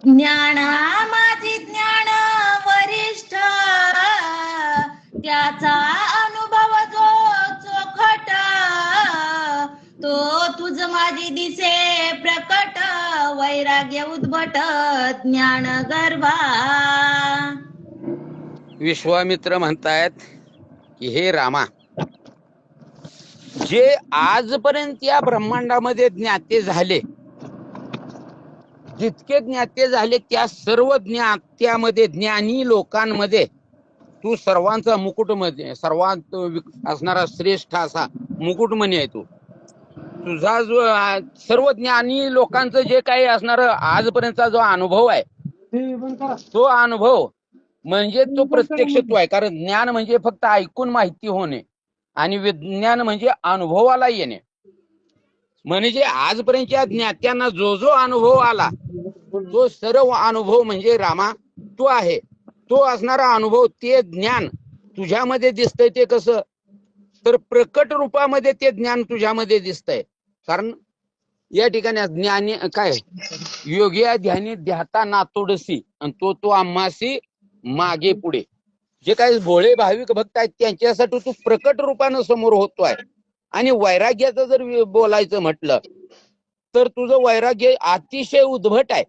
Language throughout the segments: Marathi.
ज्ञाना माझी ज्ञान वरिष्ठ, त्याचा अनुभव जो चोखट, तो तुझ माझी दिसे प्रकट, वैराग्य उद्भट ज्ञान गर्भा. विश्वामित्र म्हणतायत की हे रामा, जे आजपर्यंत या ब्रह्मांडामध्ये ज्ञाते झाले, जितके ज्ञाते झाले त्या सर्व ज्ञात्यामध्ये, ज्ञानी लोकांमध्ये तू सर्वांचा मुकुटमध्ये, सर्वांत असणारा श्रेष्ठ असा मुकुटमणी आहे. तू तुझा जो सर्व ज्ञानी लोकांचं जे काही असणार आजपर्यंतचा जो अनुभव आहे, तो अनुभव म्हणजे तो प्रत्यक्ष तू आहे. कारण ज्ञान म्हणजे फक्त ऐकून माहिती होणे आणि विज्ञान म्हणजे अनुभवाला येणे. म्हणजे आजपर्यंतच्या ज्ञात्यांना जो जो अनुभव आला, तो सर्व अनुभव म्हणजे रामा तू आहे. तो असणारा अनुभव, ते ज्ञान तुझ्यामध्ये दिसतंय. ते कसं तर प्रकट रूपामध्ये ते ज्ञान तुझ्यामध्ये दिसतंय. कारण या ठिकाणी ज्ञानी काय, योगिया ध्यानी ध्याता नातोडसी, आणि तो आम्हासी मागे पुढे. जे काही भोळे भाविक भक्त आहेत त्यांच्यासाठी तू प्रकट रूपानं समोर होतोय. आणि वैराग्याचं जर बोलायचं म्हटलं तर तुझं वैराग्य अतिशय उद्भट आहे.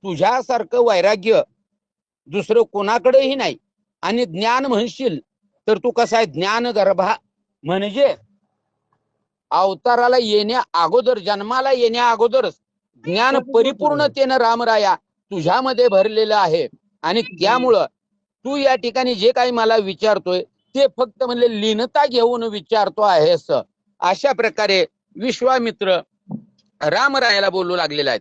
तुझ्यासारखं वैराग्य दुसरं कोणाकडेही नाही. आणि ज्ञान म्हणशील तर तू कसा आहे, ज्ञान गर्भा म्हणजे अवताराला येण्या अगोदर, जन्माला येण्या अगोदरच ज्ञान परिपूर्णतेनं रामराया तुझ्यामध्ये भरलेलं आहे. आणि त्यामुळं तू या ठिकाणी जे काही मला विचारतोय ते फक्त म्हणजे लीनता घेऊन विचारतो आहेस. अशा प्रकारे विश्वामित्र रामरायाला बोलू लागलेला आहेत.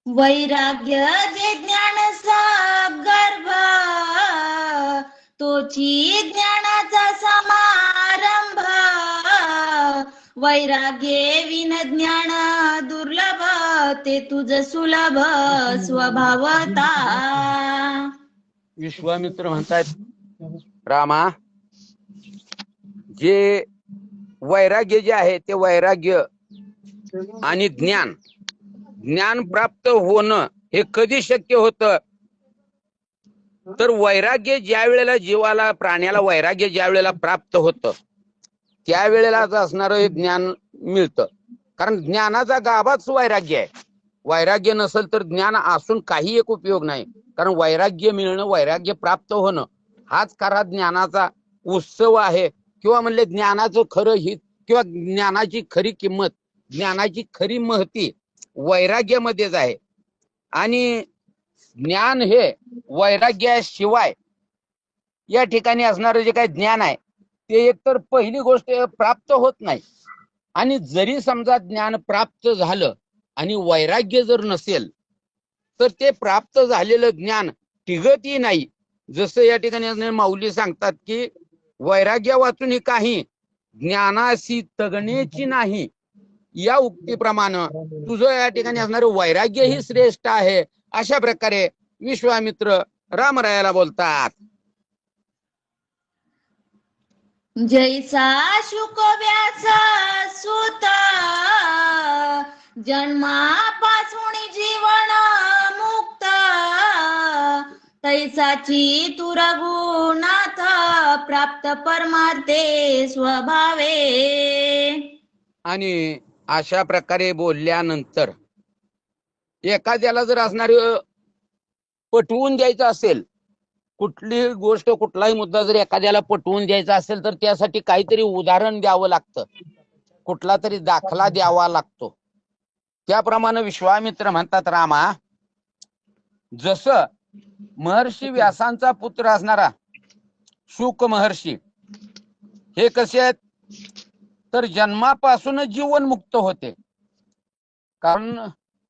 वैराग्य जे ज्ञान गर्भ, तोची ज्ञानाचा समारंभ, वैराग्ये विन ज्ञान दुर्लभ, ते तुझ सुलभ स्वभावता. विश्वामित्र म्हणतात, रामा, जे वैराग्य जे आहे ते वैराग्य आणि ज्ञान प्राप्त होणं हे कधी शक्य होतं तर वैराग्य ज्या वेळेला जीवाला, प्राण्याला वैराग्य ज्या वेळेला प्राप्त होतं त्यावेळेलाच असणारं हे ज्ञान मिळतं. कारण ज्ञानाचा गाभाच वैराग्य आहे. वैराग्य नसेल तर ज्ञान असून काही एक उपयोग नाही. कारण वैराग्य मिळणं, वैराग्य प्राप्त होणं हाच खरा ज्ञानाचा उत्सव आहे. किंवा म्हणले ज्ञानाचं खरं हित किंवा ज्ञानाची खरी किंमत, ज्ञानाची खरी महती वैराग्यामध्येच आहे. आणि ज्ञान हे वैराग्याशिवाय या ठिकाणी असणारं जे काही ज्ञान आहे ते एकतर पहिली गोष्ट प्राप्त होत नाही. आणि जरी समजा ज्ञान प्राप्त झालं आणि वैराग्य जर नसेल तर ते प्राप्त झालेलं ज्ञान टिकतही नाही. जसं या ठिकाणी माऊली सांगतात की वैराग्य वाचून काही ज्ञानाशी तगण्याची नाही, या उक्तीप्रमाणे तुझं या ठिकाणी असणारं वैराग्य ही श्रेष्ठ आहे. अशा प्रकारे विश्वामित्र रामरायाला बोलतात. जैसा शुक व्यास सुत, जन्मापासून जीवन मुक्त, तैसाची तू रघुनाथ, प्राप्त परमार्थे स्वभावे. आणि अशा प्रकारे बोलल्यानंतर एखाद्याला जर असणारी पटवून द्यायचं असेल, कुठली गोष्ट, कुठलाही मुद्दा जर एखाद्याला पटवून द्यायचा असेल तर त्यासाठी काहीतरी उदाहरण द्यावं लागतं, कुठला तरी दाखला द्यावा लागतो. त्याप्रमाणे विश्वामित्र म्हणतात, रामा, जसं महर्षी व्यासांचा पुत्र असणारा शुक महर्षी हे कसे आहेत तर जन्मापासूनच जीवनमुक्त होते. कारण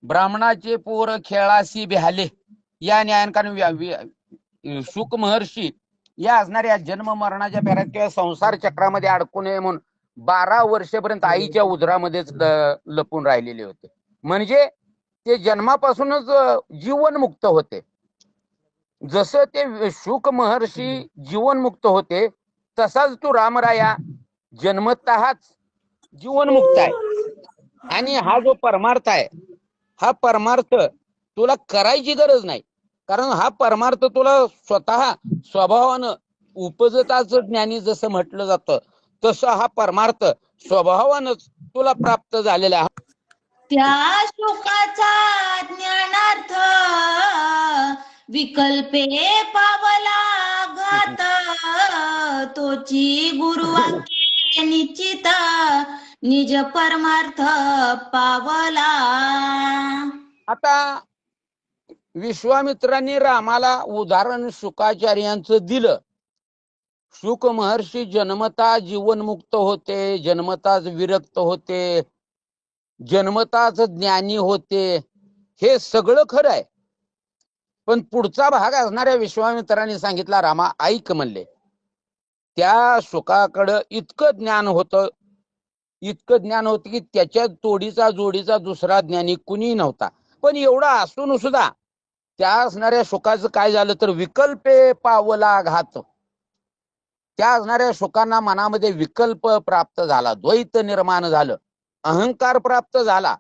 ब्राह्मणाचे पोर खेळाशी बिहाले या न्यायानं शुक महर्षी या असणाऱ्या जन्म मरणाच्या फेऱ्यात किंवा संसार चक्रामध्ये अडकू नये म्हणून 12 वर्षेपर्यंत आईच्या उदरामध्येच लपून राहिलेले होते. म्हणजे ते जन्मापासूनच जीवनमुक्त होते. जसं ते शुक महर्षी जीवनमुक्त होते तसाच तू रामराया जन्मतःच जीवनमुक्त आहे. आणि हा जो परमार्थ आहे, हा परमार्थ तुला करायची गरज नाही, कारण हा परमार्थ तुला स्वतः स्वभावानं उपजताच ज्ञानी जसं म्हटलं जातं तसं हा परमार्थ स्वभावानच तुला प्राप्त झालेला आहे. त्या श्लोकाचा ज्ञानार्थ विकल्पे पावला घात, तोची गुरुवाक्ये निश्चित निज परमार्थ पावला. आता विश्वामित्रांनी रामाला उदाहरण शुकाचार्यांचं दिलं. शुक महर्षी जन्मता जीवनमुक्त होते, जन्मताच विरक्त होते, जन्मताच ज्ञानी होते, हे सगळं खरं आहे. पण पुढचा भाग असणाऱ्या विश्वामित्रांनी सांगितला, रामा ऐक म्हणले. त्या शुकाकडं इतकं ज्ञान होतं, इतकं ज्ञान होतं की त्याच्या तोडीचा जोडीचा दुसरा ज्ञानी कुणी नव्हता. पण एवढा असून सुद्धा त्या असणाऱ्या शुकाचं काय झालं तर विकल्पे पावला घात. त्या असणाऱ्या शुकांना मनामध्ये विकल्प प्राप्त झाला, द्वैत निर्माण झालं, अहंकार प्राप्त झाला.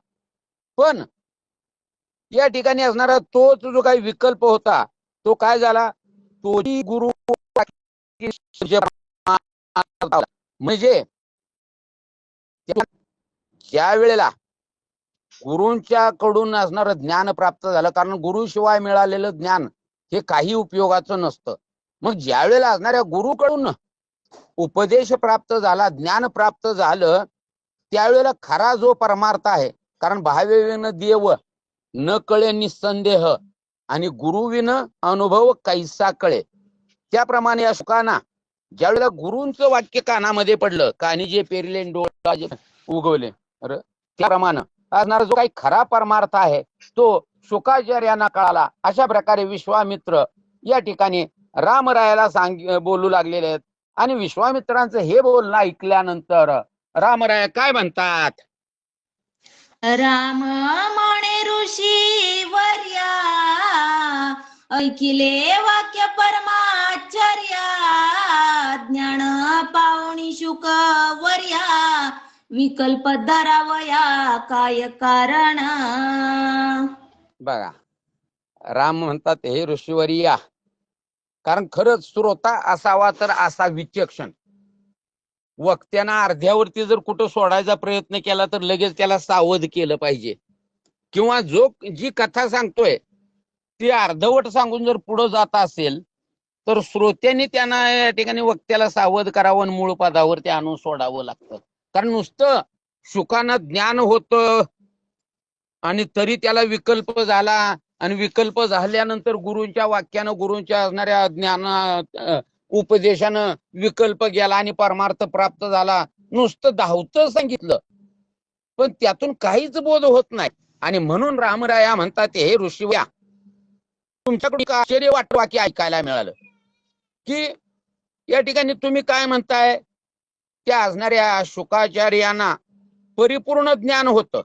पण या ठिकाणी असणारा तोच जो काही विकल्प होता तो काय झाला, तोही गुरु म्हणजे ज्या वेळेला गुरूंच्या कडून असणारं ज्ञान प्राप्त झालं, कारण गुरुशिवाय मिळालेलं ज्ञान हे काही उपयोगाचं नसतं. मग ज्या वेळेला असणाऱ्या गुरुकडून उपदेश प्राप्त झाला, ज्ञान प्राप्त झालं, त्यावेळेला खरा जो परमार्थ आहे, कारण भावेन देव न कळे निसंदेह आणि गुरुविन अनुभव कैसा कळे, त्याप्रमाणे या शुकांना ज्या वेळेला गुरूंचं वाक्य कानामध्ये पडलं, कानी जे पेरले डोळा उगवले, त्याप्रमाणे असणारा जो काही खरा परमार्थ आहे तो शुकाचार्यांना कळाला. अशा प्रकारे विश्वामित्र या ठिकाणी रामरायाला बोलू लागलेले आहेत. आणि विश्वामित्रांचं हे बोलणं ऐकल्यानंतर रामराय काय म्हणतात, राम म्हणे ऋषी वर्या, ऐकिले वाक्य परमाचर्या, ज्ञान पावणी शुक वर्या, विकल्प धरावया काय कारण. बघा राम म्हणतात हे ऋषीवर्या, कारण खरंच श्रोता असावा तर असा विचक्षण. वक्त्यांना अर्ध्यावरती जर कुठं सोडायचा प्रयत्न केला तर लगेच त्याला सावध केलं पाहिजे, किंवा जी कथा सांगतोय ती अर्धवट सांगून जर पुढे जात असेल तर श्रोत्यांनी त्यांना या ठिकाणी वक्त्याला सावध करावं, मूळ पदावरती आणून सोडावं लागतं. कारण नुसतं शुकांना ज्ञान होतं आणि तरी त्याला विकल्प झाला, आणि विकल्प झाल्यानंतर गुरूंच्या वाक्यानं, गुरूंच्या असणाऱ्या ज्ञान उपदेशानं विकल्प गेला आणि परमार्थ प्राप्त झाला. नुसतं धावतं सांगितलं पण त्यातून काहीच बोध होत नाही. आणि म्हणून रामराया म्हणतात, हे ऋषीव्या, तुमच्याकडून आश्चर्य वाटवा की ऐकायला मिळालं की या ठिकाणी तुम्ही काय म्हणताय, त्या असणाऱ्या शुकाचार्यांना परिपूर्ण ज्ञान होतं,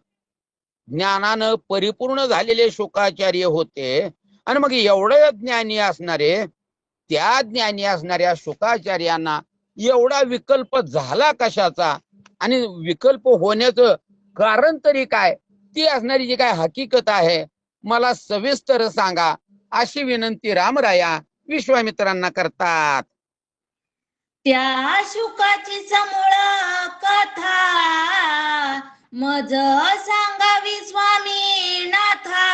ज्ञानानं परिपूर्ण झालेले शुकाचार्य होते, आणि मग एवढं ज्ञानी असणारे त्या ज्ञानी असणाऱ्या शुकाचार्यांना एवढा विकल्प झाला कशाचा, आणि विकल्प होण्याचं कारण तरी काय, ती असणारी जी काय हकीकत आहे मला सविस्तर सांगा, अशी विनंती रामराया विश्वामित्रांना करतात. त्या शुकाची समूळ कथा मज सांगावी स्वामी नाथा,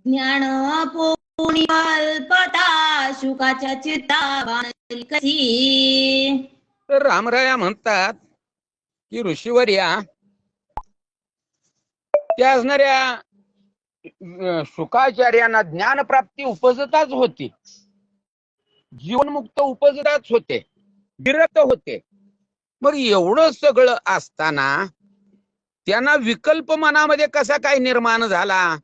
ज्ञान पोणी कल्पता शुकाच्या चित्ता बांधली कशी. तर रामराया म्हणतात की ऋषीवर्या, त्या असणाऱ्या शुकाचार्यांना ज्ञानप्राप्ती उपजताच होती, जीवनमुक्त उपजताच होते, विरक्त होते. मग एवढं सगळं असताना त्यांना विकल्प मनामध्ये कसा काय निर्माण झाला,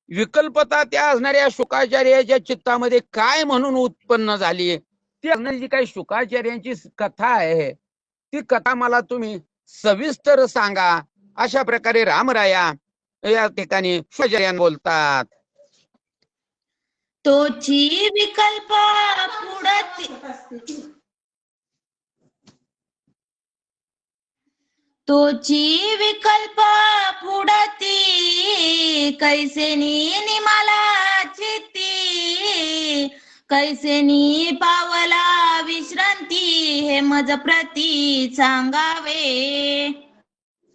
विकल्पता त्या असणाऱ्या शुकाचार्याच्या चित्तामध्ये काय म्हणून उत्पन्न झाली, ती असणारी जी काही शुकाचार्यांची कथा आहे ती कथा मला तुम्ही सविस्तर सांगा, अशा प्रकारे रामराया या ठिकाणी शुकाचार्यांना बोलतात. तोची विकल्प पुढती तोची विकल्प फुडती कैसे निमाला चित्ती कैसेनी पावला विश्रांती हे मज प्रती सांगावे.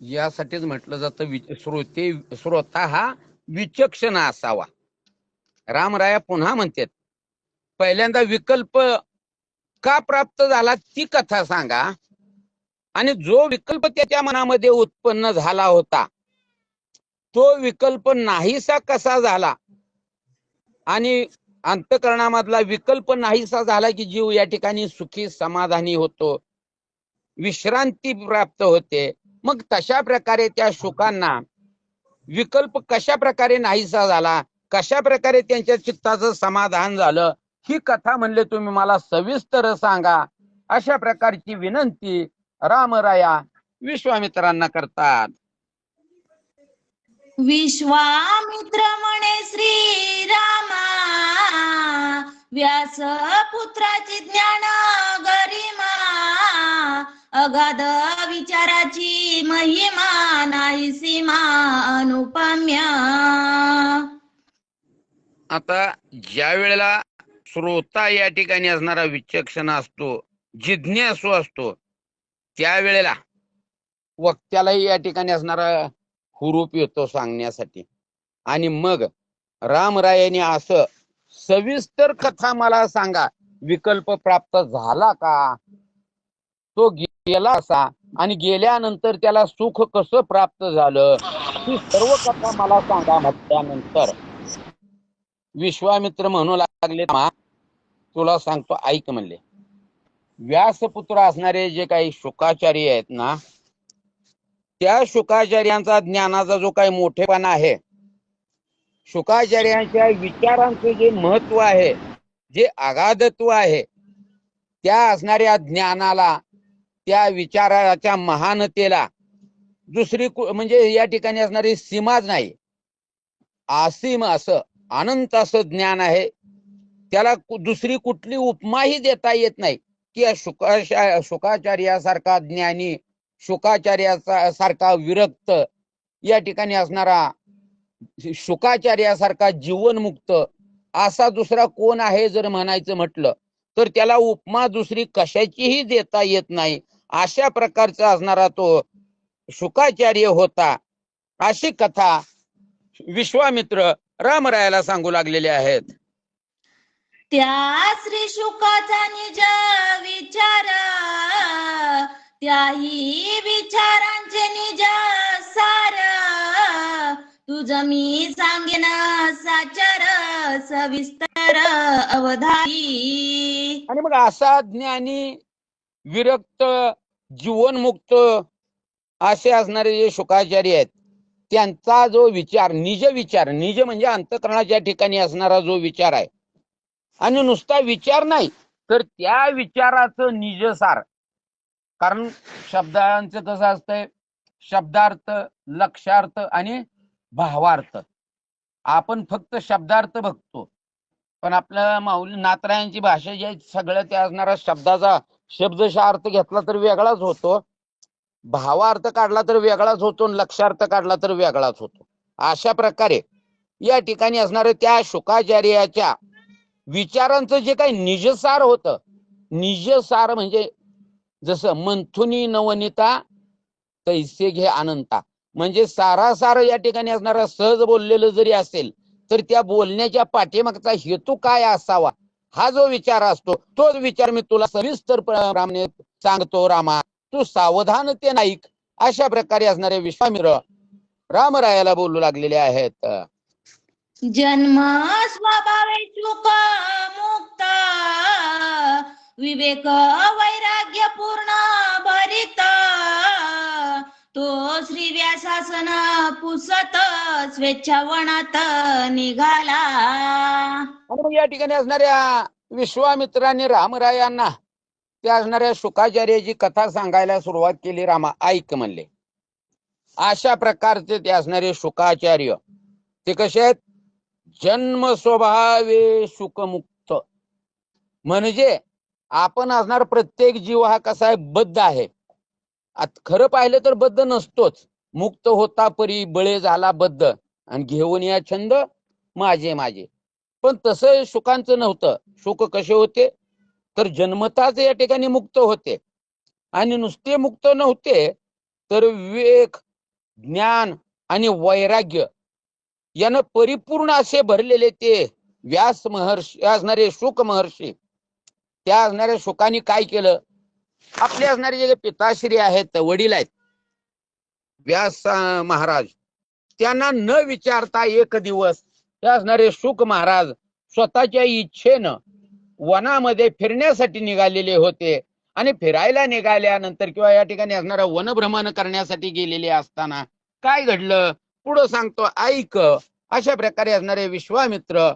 यासाठीच म्हटलं जातं श्रोता हा विचक्षण असावा. रामराया पुन्हा म्हणतात, पहिल्यांदा विकल्प का प्राप्त झाला ती कथा सांगा, आणि जो विकल्प त्याच्या मनामध्ये उत्पन्न झाला होता तो विकल्प नाहीसा कसा झाला, आणि अंतःकरणामधला विकल्प नाहीसा झाला की जीव या ठिकाणी सुखी समाधानी होतो, विश्रांती प्राप्त होते. मग तशा प्रकारे त्या शुकांना विकल्प कशा प्रकारे नाहीसा झाला, कशा प्रकारे त्यांच्या चित्ताचं समाधान झालं, ही कथा म्हणले तुम्ही मला सविस्तर सांगा, अशा प्रकारची विनंती रामराया विश्वामित्रांना करतात. विश्वामित्र म्हणे श्रीरामा व्यास पुत्राची ज्ञान गरिमा अगाध विचाराची महिमा नाही सीमा अनुपम्या. आता ज्या वेळेला श्रोता या ठिकाणी असणारा विचक्षण असतो, जिज्ञासू असतो, त्यावेळेला वक्त्यालाही या ठिकाणी असणारा हुरूप येतो सांगण्यासाठी. आणि मग रामरायाने असं सविस्तर कथा मला सांगा, विकल्प प्राप्त झाला का, तो गेला असा, आणि गेल्यानंतर त्याला सुख कसं प्राप्त झालं, ही सर्व कथा मला सांगा म्हटल्यानंतर विश्वामित्र म्हणू लागले, तुला सांगतो ऐक म्हणले. व्यासपुत्र असणारे जे काही शुकाचार्य आहेत ना, त्या शुकाचार्यांचा ज्ञानाचा जो काही मोठेपणा आहे, शुकाचार्यांच्या विचारांचे जे महत्व आहे, जे अगाधत्व आहे, त्या असणाऱ्या ज्ञानाला, त्या विचाराच्या महानतेला दुसरी म्हणजे या ठिकाणी असणारी सीमाच नाही. असीम असं अनंत असं ज्ञान आहे, त्याला दुसरी कुठली उपमाही देता येत नाही की शुकाचार्यासारखा ज्ञानी, शुकाचार्याचा सारखा विरक्त, या ठिकाणी असणारा शुकाचार्यासारखा जीवनमुक्त असा दुसरा कोण आहे जर म्हणायचं म्हटलं तर त्याला उपमा दुसरी कशाचीही देता येत नाही. अशा प्रकारचा असणारा तो शुकाचार्य होता. अशी कथा विश्वामित्र रामरायाला सांगू लागलेले आहेत. त्या श्री शुकाचा निज विचार त्याही विचारांचे निज सार तुझ मी सांगेन साचर सविस्तर अवधारी. आणि मग असा ज्ञानी, विरक्त, जीवनमुक्त असे असणारे जे शुकाचार्य आहेत, त्यांचा जो विचार, निज म्हणजे अंतःकरणाच्या ठिकाणी असणारा जो विचार आहे, आणि नुसता विचार नाही तर त्या विचाराचं निजसार. कारण शब्दांचं कसं असतंय, शब्दार्थ, लक्षार्थ आणि भावार्थ. आपण फक्त शब्दार्थ बघतो, पण आपल्या माऊली नातरायांची भाषा जी आहे सगळं त्या असणारा शब्दाचा शब्दशः अर्थ घेतला तर वेगळाच होतो, भावार्थ काढला तर वेगळाच होतो, लक्षार्थ काढला तर वेगळाच होतो. अशा प्रकारे या ठिकाणी असणारे त्या शुकाचार्याच्या विचारांचं जे काही निजसार होतं, निजसार म्हणजे जसं मंथुनी नवनीता तैसे घे अनंता, म्हणजे सारासार या ठिकाणी असणारा सहज बोललेलं जरी असेल तर त्या बोलण्याच्या पाठीमागचा हेतू काय असावा, हा जो विचार असतो तोच विचार मी तुला सविस्तर रामने सांगतो. रामा, तू सावधानतेने ऐक. अशा प्रकारे असणारे विश्वामित्र रामरायाला बोलू लागलेले आहेत. जन्म स्वभावे शुक मुक्त विवेक वैराग्य पूर्ण भरित तो श्री व्यासासन पुसत स्वेच्छावनात निघाला. आणि मग या ठिकाणी असणाऱ्या विश्वामित्राने रामरायांना त्या असणाऱ्या शुकाचार्याची कथा सांगायला सुरुवात केली. रामा ऐक म्हणले. अशा प्रकारचे ते असणारे शुकाचार्य ते कसे आहेत, जन्म स्वभावे शुकमुक्त, म्हणजे आपण असणार प्रत्येक जीव हा कसा आहे, बद्ध आहे. खरं पाहिलं तर बद्ध नसतोच. मुक्त होता परी बळे झाला बद्ध आणि घेऊन या छंद माझे माझे. पण तसं सुखांचं नव्हतं. सुख कसे होते तर जन्मताच या ठिकाणी मुक्त होते. आणि नुसते मुक्त नव्हते तर विवेक, ज्ञान आणि वैराग्य यानं परिपूर्ण असे भरलेले ते व्यास महर्षी असणारे शुक महर्षी. त्या असणाऱ्या शुकांनी काय केलं, आपले असणारे जे पिताश्री आहेत, वडील आहेत व्यास महाराज, त्यांना न विचारता एक दिवस ते असणारे शुक महाराज स्वतःच्या इच्छेनं वनामध्ये फिरण्यासाठी निघालेले होते. आणि फिरायला निघाल्यानंतर किंवा या ठिकाणी असणारा वनभ्रमण करण्यासाठी गेलेले असताना काय घडलं पुढं सांगतो, ऐक. अशा प्रकारे असणारे विश्वामित्र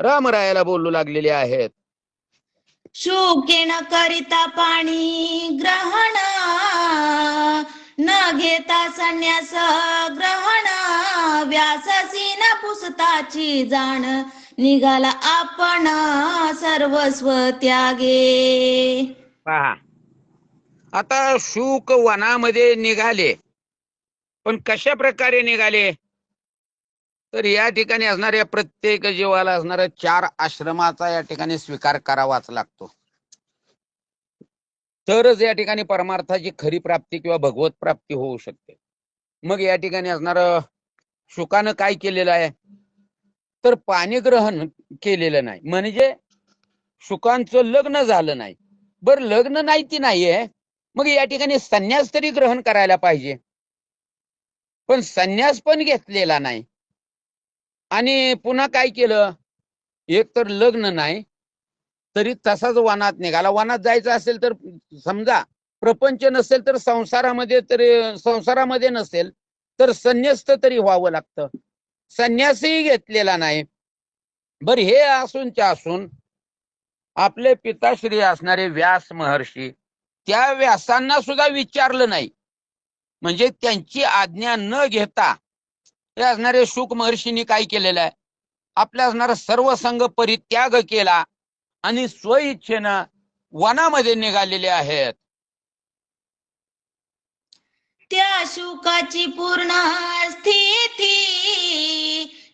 रामरायाला बोलू लागलेले आहेत. शुकेन करिता पाणी ग्रहण, न घेता संन्यास ग्रहण, व्यासासी न पुसताची जाण, निघाला आपण सर्वस्व त्यागे. पहा, आता शुक वनामध्ये निघाले, पण कशा प्रकारे निघाले तर या ठिकाणी असणाऱ्या प्रत्येक जीवाला असणाऱ्या 4 आश्रमाचा या ठिकाणी स्वीकार करावाच लागतो. तरच या ठिकाणी परमार्थाची खरी प्राप्ती किंवा भगवत प्राप्ती होऊ शकते. मग या ठिकाणी असणार शुकानं काय केलेलं आहे तर पाणी ग्रहण केलेलं नाही. म्हणजे शुकांचं लग्न झालं नाही. बर, लग्न नाही ती नाहीये, मग या ठिकाणी संन्यास तरी ग्रहण करायला पाहिजे. पण संन्यास पण घेतलेला नाही. आणि पुन्हा काय केलं, एक तर लग्न नाही तरी तसाच वनात निघाला. वनात जायचं असेल तर समजा प्रपंच नसेल तर संसारामध्ये नसेल तर संन्यस्त तरी व्हावं लागतं. संन्यासही घेतलेला नाही. बर, हे असूनच्या असून आपले पिताश्री असणारे व्यास महर्षी त्या व्यासांना सुद्धा विचारलं नाही. म्हणजे त्यांची आज्ञा न घेता ते असणारे शुक महर्षींनी काय केलेलं आहे, आपल्या असणारा सर्व संघ परित्याग केला आणि स्वइच्छेनं वनामध्ये निघालेले आहेत. त्या शुकाची पूर्ण स्थिती,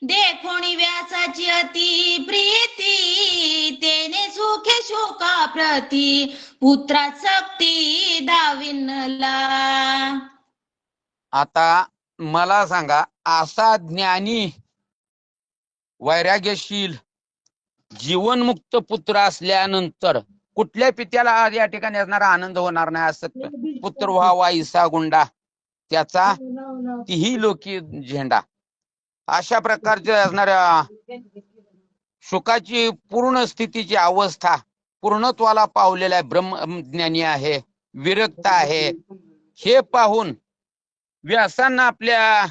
देखोनी व्यासाची अति प्रीती, तेने सुखे शोका प्रती, पुत्रा सक्ती दाविनला. आता मला सांगा, असा ज्ञानी वैराग्यशील जीवनमुक्त पुत्र असल्यानंतर कुठल्या पित्याला या ठिकाणी असणारा आनंद होणार नाही? असं पुत्र व्हावा ईसा गुंडा त्याचा तीही लोकी झेंडा. अशा प्रकारचे असणाऱ्या शुकाची पूर्ण स्थितीची अवस्था पूर्णत्वाला पावलेला आहे. ब्रह्मज्ञानी आहे, विरक्त आहे. हे पाहून व्यासांना आपल्या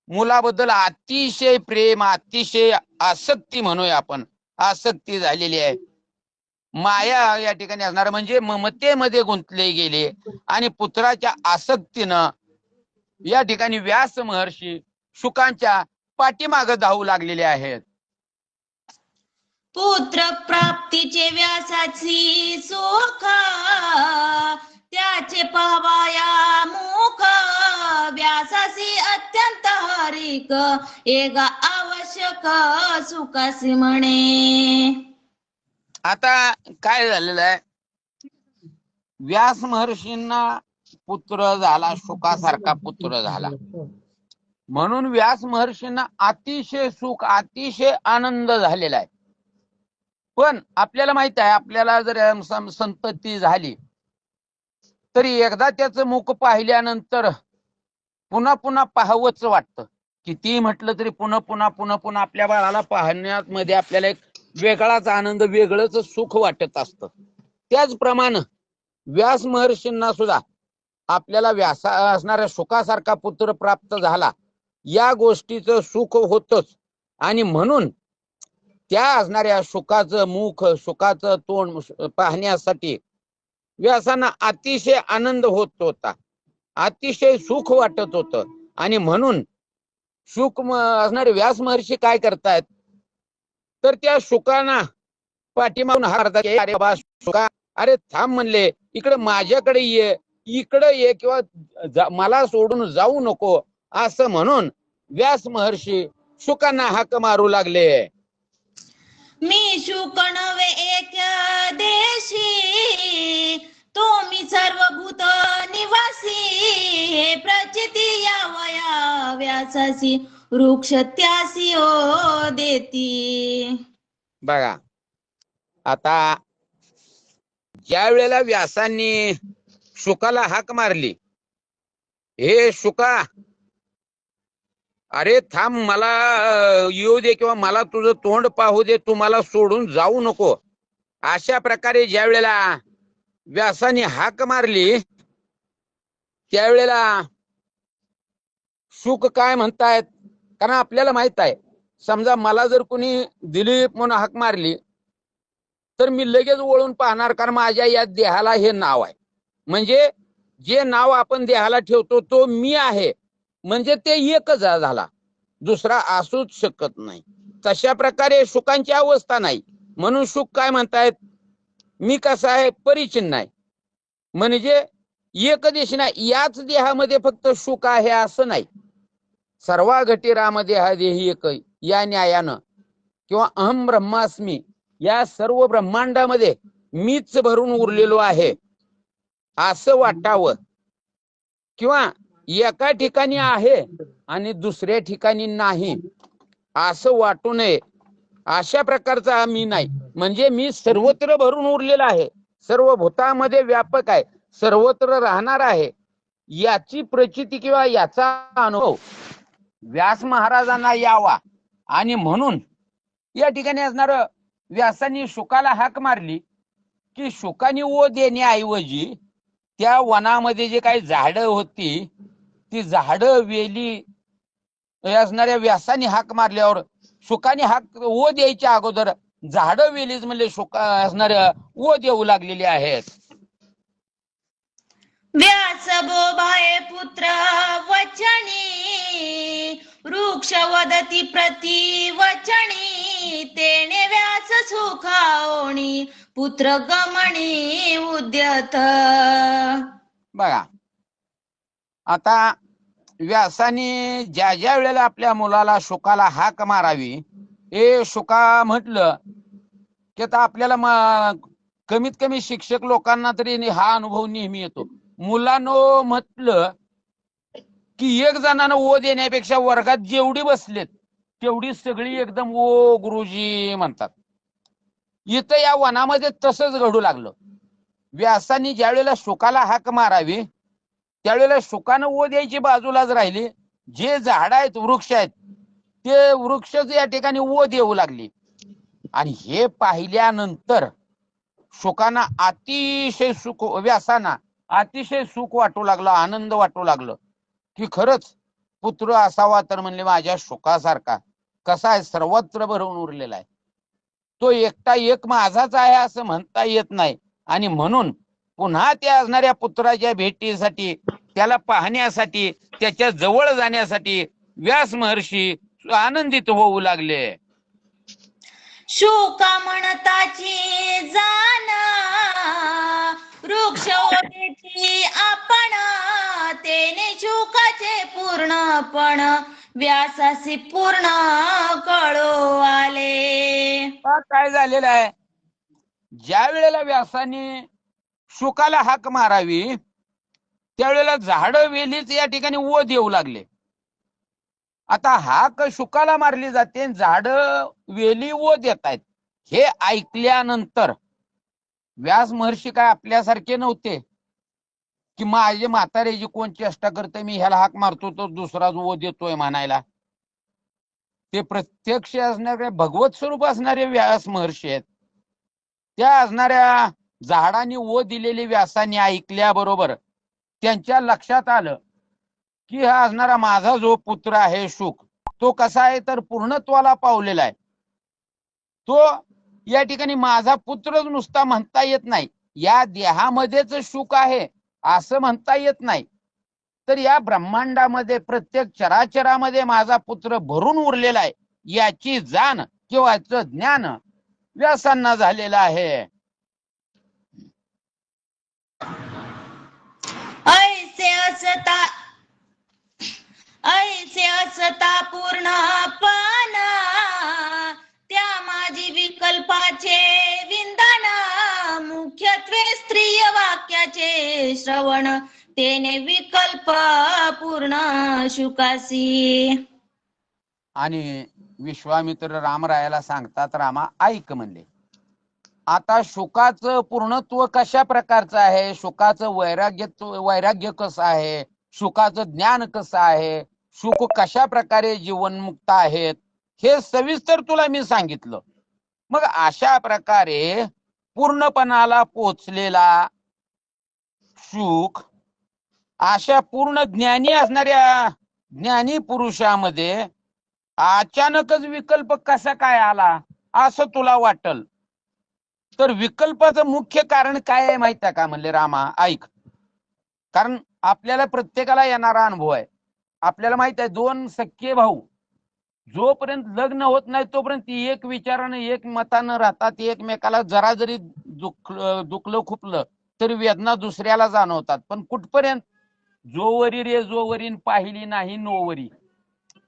मुलाबद्दल अतिशय प्रेम, अतिशय आसक्ती म्हणूया आपण, आसक्ती झालेली आहे. माया या ठिकाणी असणार म्हणजे ममतेमध्ये गुंतले गेले आणि पुत्राच्या आसक्तीनं या ठिकाणी व्यास महर्षी शुकांच्या पाठीमागे धावू लागलेले आहेत. पुत्र प्राप्तीचे व्यासाची सुख, त्याचे पहावया मुख, व्यासासी अत्यंत हरिक, एगा आवश्यक सुखासी म्हणे. आता काय झालेलं आहे, व्यास महर्षींना पुत्र झाला, शुकासारखा पुत्र झाला म्हणून व्यास महर्षींना अतिशय सुख, अतिशय आनंद झालेला आहे. पण आपल्याला माहित आहे, आपल्याला जर संतती झाली तरी एकदा त्याचं मुख पाहिल्यानंतर पुन्हा पुन्हा पाहावंच वाटतं. किती म्हटलं तरी पुन्हा पुन्हा आपल्या बाळाला पाहण्यामध्ये आपल्याला एक वेगळाच आनंद, वेगळंच सुख वाटत असतं. त्याचप्रमाणे व्यास महर्षींना सुद्धा आपल्याला असणाऱ्या सुखासारखा पुत्र प्राप्त झाला या गोष्टीचं सुख होतच. आणि म्हणून त्या असणाऱ्या सुखाचं मुख, सुखाचं तोंड पाहण्यासाठी व्यासांना अतिशय आनंद होत होता, अतिशय सुख वाटत होतं. आणि म्हणून शुक असणारे व्यास महर्षी काय करतायत तर त्या शुकांना पाठीमागून हारतात. अरे बाबा शुका, अरे थांब म्हणले, इकडे माझ्याकडे ये, इकडे ये किंवा मला सोडून जाऊ नको असं म्हणून व्यास महर्षी शुकांना हाक मारू लागले. मी शुक नव्हे एक देशी, तुम्ही सर्वभूत निवासी, हे प्रचिती यावया व्यासासी, वृक्ष त्यासी ओ देती. बघा आता ज्या वेळेला व्यासांनी शुकाला हाक मारली, हे शुका अरे थांब, मला येऊ दे किंवा मला तुझं तोंड पाहू दे, तू मला सोडून जाऊ नको, अशा प्रकारे ज्या वेळेला व्यासाने हाक मारली त्यावेळेला शुक काय म्हणतायत, कारण आपल्याला माहित आहे समजा मला जर कोणी दिलीप म्हणून हाक मारली तर मी लगेच वळून पाहणार, कारण माझ्या या देहाला हे नाव आहे. म्हणजे जे नाव आपण देहाला ठेवतो तो मी आहे, म्हणजे ते एकच झाला, दुसरा असूच शकत नाही. तशा प्रकारे शुकांची अवस्था नाही. म्हणून शुक काय म्हणतायत, मी कसा आहे परिचिन्न आहे, म्हणजे एक देश नाही, याच देहामध्ये फक्त शुक आहे असं नाही. सर्वा घटिरामध्ये हा देही एक या न्यायानं किंवा अहम ब्रह्मास्मी या सर्व ब्रह्मांडामध्ये मीच भरून उरलेलो आहे असं वाटावं, किंवा एका ठिकाणी आहे आणि दुसऱ्या ठिकाणी नाही असं वाटू नये, अशा प्रकारचा मी नाही. म्हणजे मी सर्वत्र भरून उरलेला आहे, सर्व भूतामध्ये व्यापक आहे, सर्वत्र राहणार आहे, याची प्रचिती किंवा याचा अनुभव व्यास महाराजांना यावा. आणि म्हणून या ठिकाणी असणार व्यासांनी शुकाला हाक मारली की शुकाने ओ देण्याऐवजी त्या वनामध्ये जे काही झाडं होती ती झाडं वेली असणाऱ्या व्यासाने हाक मारल्यावर शुकाने हाक ओ द्यायच्या अगोदर झाडं वेलीच म्हणजे शुका असणाऱ्या ओ देऊ लागलेली आहेत. व्यास बोभाये पुत्र वचनी, वृक्ष वदती प्रति वचनी, तेने व्यास सुखावणी, पुत्र गमणी उद्यत. बघा आता व्यासाने ज्या ज्या वेळेला आपल्या मुलाला शुकाला हाक मारावी, हे शुका म्हटलं की आता आपल्याला कमीत कमी शिक्षक लोकांना तरी हा अनुभव नेहमी येतो. मुलांनो म्हटलं की एक जणांना ओ देण्यापेक्षा वर्गात जेवढी बसलेत तेवढी सगळी एकदम ओ गुरुजी म्हणतात. इथं या वनामध्ये तसंच घडू लागलं. व्यासांनी ज्या वेळेला शुकाला हाक मारावी त्यावेळेला शुकानं ओ द्यायची बाजूलाच राहिली, जे झाड आहेत वृक्ष आहेत ते वृक्षच या ठिकाणी ओ देऊ लागली. आणि हे पाहिल्यानंतर शुकांना अतिशय सुख, व्यासांना अतिशय सुख वाटू लागलं, आनंद वाटू लागलं की खरंच पुत्र असावा तर म्हणले माझ्या शुकासारखा. कसा आहे सर्वत्र भरून उरलेला आहे, तो एकटा एक माझाच आहे असं म्हणता येत नाही. आणि म्हणून पुन्हा त्या असणाऱ्या पुत्राच्या भेटीसाठी, त्याला पाहण्यासाठी, त्याच्या जवळ जाण्यासाठी व्यास महर्षी आनंदित होऊ लागले. शुका म्हणताची जाण, वृक्ष ओढीची आपण, तेने शुकाचे पूर्णपण, व्यासासी पूर्ण कळो आले. काय झालेलं आहे, ज्या वेळेला व्यासाने शुकाला हाक मारावी त्यावेळेला झाड वेलीच या ठिकाणी ओ देऊ लागले. आता हाक शुकाला मारली जाते, झाड वेली ओ देत आहेत. हे ऐकल्यानंतर व्यास महर्षी काय आपल्यासारखे नव्हते की माझे म्हातारेची कोण चेष्टा करते, मी ह्याला हाक मारतो तो दुसरा ओ देतोय म्हणायला. ते प्रत्यक्ष असणारे भगवत स्वरूप असणारे व्यास महर्षी आहेत. त्या असणाऱ्या झाडांनी ओ दिलेली व्यासाने ऐकल्याबरोबर त्यांच्या लक्षात आलं की हा असणारा माझा जो पुत्र आहे शुक, तो कसा आहे तर पूर्णत्वाला पावलेला आहे. तो या ठिकाणी माझा पुत्र नुसता म्हणता येत नाही, या देहामध्येच शुक आहे असं म्हणता येत नाही, तर या ब्रह्मांडामध्ये प्रत्येक चराचरामध्ये माझा पुत्र भरून उरलेला आहे याची जाण किंवा याचं ज्ञान व्यासांना झालेलं आहे. ऐसे असता ऐसे असता पूर्णपणा त्या माझी विकल्पाचे विंधन मुख्यत्वे स्त्रीय वाक्याचे श्रवण तेने विकल्प पूर्ण शुकासी. आणि विश्वामित्र रामरायाला सांगतात, रामा ऐक म्हणले. आता शुकाचं पूर्णत्व कशा प्रकारचं आहे, शुकाचं वैराग्य कसं आहे, शुकाचं ज्ञान कसं आहे, शुक कशा प्रकारे जीवनमुक्त आहेत, हे सविस्तर तुला मी सांगितलं. मग अशा प्रकारे पूर्णपणाला पोचलेला शुक अशा पूर्ण ज्ञानी असणाऱ्या ज्ञानी पुरुषामध्ये अचानकच विकल्प कसा काय आला असं तुला वाटल. तर विकल्पाचं मुख्य कारण काय आहे माहित आहे का म्हणले, रामा ऐक. कारण आपल्याला प्रत्येकाला येणारा अनुभव आहे. आपल्याला माहित आहे, दोन सख्खे भाऊ जोपर्यंत लग्न होत नाही तोपर्यंत ती एक विचारानं एक मतानं राहतात. एकमेकाला जरा जरी दुखलं खुपलं तरी वेदना दुसऱ्याला जाणवतात. पण कुठपर्यंत, जोवरी रे जोवरीन पाहिली नाही नोवरी,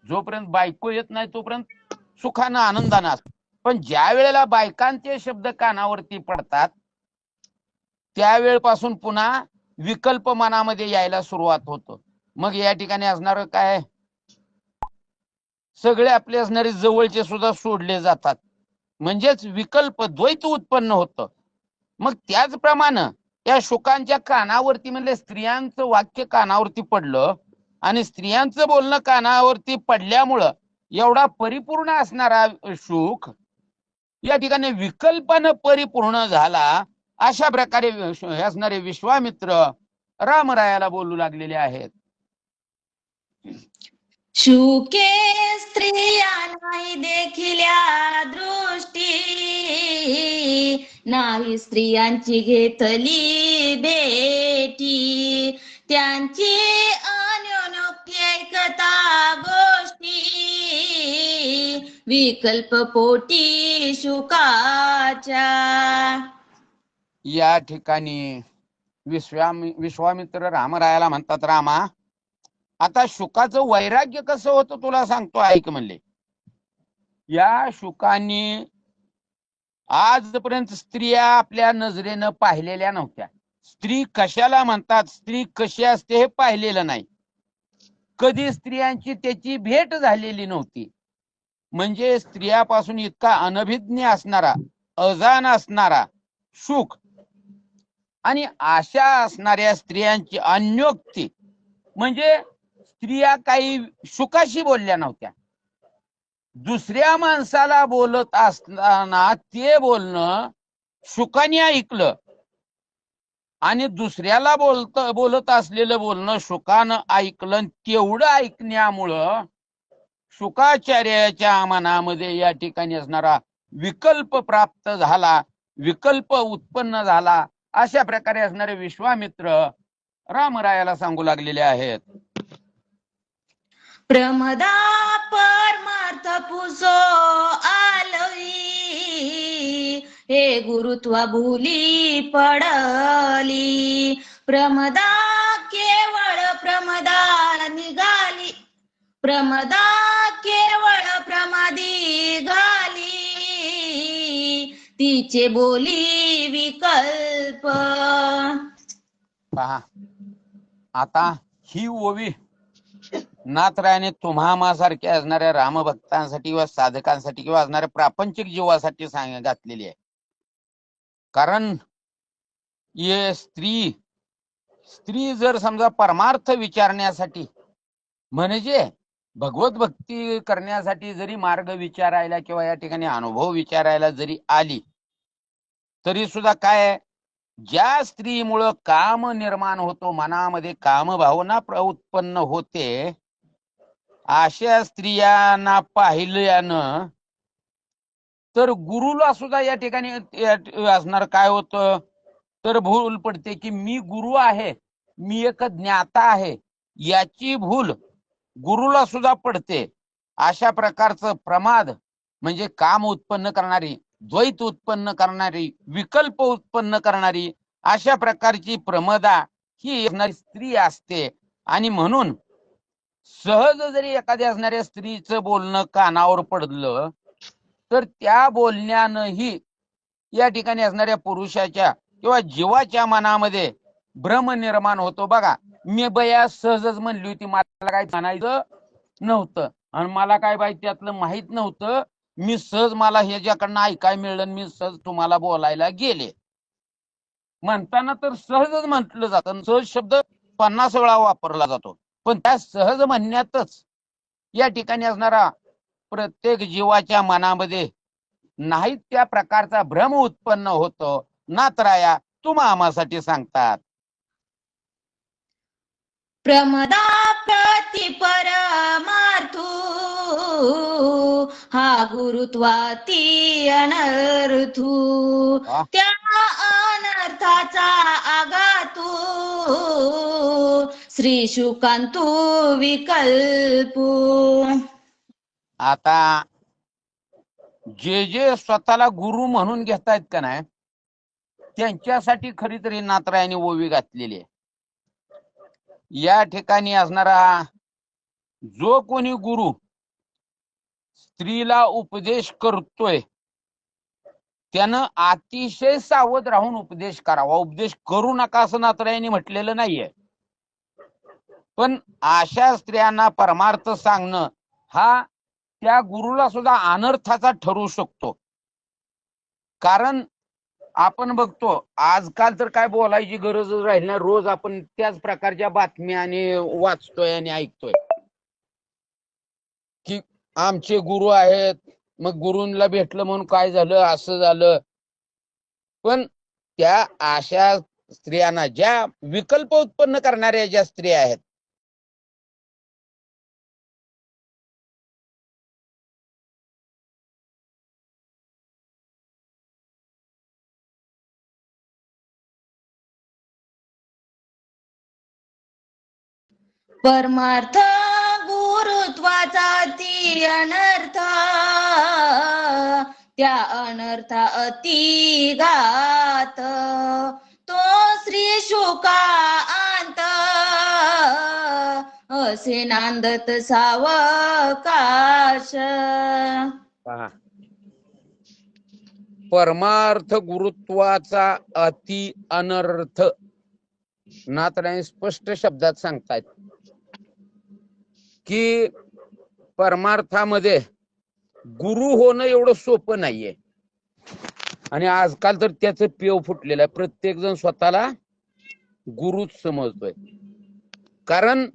जोपर्यंत बायको येत नाही तोपर्यंत सुखानं आनंदानं असत. पण ज्या वेळेला बायकांचे शब्द कानावरती पडतात त्यावेळपासून पुन्हा विकल्प मनामध्ये यायला सुरुवात होतं. मग या ठिकाणी असणार काय, सगळे आपले असणारे जवळचे सुद्धा सोडले जातात. म्हणजेच विकल्प द्वैत उत्पन्न होतं. मग त्याचप्रमाणे या शुकांच्या कानावरती म्हणजे स्त्रियांचं वाक्य कानावरती पडलं आणि स्त्रियांचं बोलणं कानावरती पडल्यामुळं एवढा परिपूर्ण असणारा शुक या ठिकाणी विकल्पानं परिपूर्ण झाला. अशा प्रकारे असणारे विश्वामित्र रामरायाला बोलू लागलेले आहेत. शुके स्त्रिया नाही देखिल्या दृष्टी नाही स्त्रियांची घेतली भेटी त्यांची अन्योन्यैकता गोष्टी विकल्प पोटी शुकाच्या. या ठिकाणी विश्वामित्र रामरायाला म्हणतात, रामा आता शुकाचं वैराग्य कसं होतं तुला सांगतो ऐक म्हणले. या शुकांनी आजपर्यंत स्त्रिया आपल्या नजरेनं पाहिलेल्या नव्हत्या. स्त्री कशाला म्हणतात, स्त्री कशी असते हे पाहिलेलं नाही. कधी स्त्रियांची त्याची भेट झालेली नव्हती. म्हणजे स्त्रियापासून इतका अनभिज्ञ असणारा, अजान असणारा शुक आणि अशा असणाऱ्या स्त्रियांची अन्योक्ती, म्हणजे स्त्रिया काही शुकाशी बोलल्या नव्हत्या. दुसऱ्या माणसाला बोलत असताना ते बोलणं शुकाने ऐकलं आणि दुसऱ्याला बोलत असलेलं बोलणं शुकानं ऐकलं. तेवढं ऐकण्यामुळं शुकाचार्याच्या मनामध्ये या ठिकाणी असणारा विकल्प प्राप्त झाला, विकल्प उत्पन्न झाला. अशा प्रकारे असणारे विश्वामित्र रामरायाला सांगू लागलेले आहेत. प्रमदा परमार्थ पुसो आलोई हे गुरुत्वा भूली पडली प्रमदा केवळ प्रमदा निघाली प्रमदा केवळ प्रमादी घाली तिचे बोली विकल्प. पहा आता ही ओवी नाथरायाने तुम्हा सारख्या असणाऱ्या रामभक्तांसाठी किंवा साधकांसाठी किंवा असणाऱ्या प्रापंचिक जीवासाठी घातलेली आहे. कारण ये स्त्री जर समजा परमार्थ विचारण्यासाठी म्हणजे भगवत भक्ती करण्यासाठी जरी मार्ग विचारायला किंवा या ठिकाणी अनुभव विचारायला जरी आली तरी सुद्धा काय, ज्या स्त्रीमुळं काम निर्माण होतो, मनामध्ये कामभावना उत्पन्न होते, अशा स्त्रियांना पाहिल्यानं तर गुरुला सुद्धा या ठिकाणी असणार काय होतं, तर भूल पडते की मी गुरु आहे, मी एक ज्ञाता आहे, याची भूल गुरुला सुद्धा पडते. अशा प्रकारचं प्रमाद म्हणजे काम उत्पन्न करणारी, द्वैत उत्पन्न करणारी, विकल्प उत्पन्न करणारी अशा प्रकारची प्रमदा ही असणारी स्त्री असते. आणि म्हणून सहज जरी एखाद्या असणाऱ्या स्त्रीचं बोलणं कानावर पडलं तर त्या बोलण्यानंही या ठिकाणी असणाऱ्या पुरुषाच्या किंवा जीवाच्या मनामध्ये भ्रम निर्माण होतो. बघा, मी बया सहजच म्हणली होती, मला काय म्हणायचं नव्हतं आणि मला काय बाई त्यातलं माहित नव्हतं, मी सहज मला ह्याच्याकडनं ऐकाय मिळलं, मी सहज तुम्हाला बोलायला गेले म्हणताना तर सहजच म्हटलं जातं. सहज शब्द 50 वेळा वापरला जातो, पण त्या सहज म्हणण्यातच या ठिकाणी असणारा प्रत्येक जीवाच्या मनामध्ये नाही त्या प्रकारचा भ्रम उत्पन्न होतो. नातराया तुम्हा आम्हासाठी सांगतात. प्रमदा प्रति परमार्थू हा गुरुत्वाती अनर्थू त्या अनर्थाचा आघातू श्री शुकांतू विकल्पू. आता जे जे स्वतःला गुरु म्हणून घेतायत का नाही त्यांच्यासाठी खरी तरी नातरायाने ओवी घातलेली आहे. या ठिकाणी असणारा जो कोणी गुरु स्त्रीला उपदेश करतोय त्यानं अतिशय सावध राहून उपदेश करावा. उपदेश करू नका असं नातरायाने म्हटलेलं नाहीये, पण अशा स्त्रियांना परमार्थ सांगणं हा त्या गुरुला सुद्धा अनर्थाचा ठरू शकतो. कारण आपण बघतो आजकाल तर काय बोलायची गरज राहिली नाही, रोज आपण त्याच प्रकारच्या बातम्या आणि वाचतोय आणि ऐकतोय की आमचे गुरु आहेत, मग गुरूंना भेटलं म्हणून काय झालं, असं झालं. पण त्या अशा स्त्रियांना, ज्या विकल्प उत्पन्न करणाऱ्या ज्या स्त्रिया आहेत, परमार्थ गुरुत्वाचा ती अनर्थ त्या अनर्था अति घात तो श्री शुकांत असे नांदत सावकाश. परमार्थ गुरुत्वाचा अति अनर्थ नातरायाने स्पष्ट शब्दात सांगतायत की परमार्थामध्ये गुरु होणं एवढं सोपं नाहीये. आणि आजकाल तर त्याचं पेव फुटलेलं आहे. प्रत्येक जण स्वतःला गुरुच समजतोय. कारण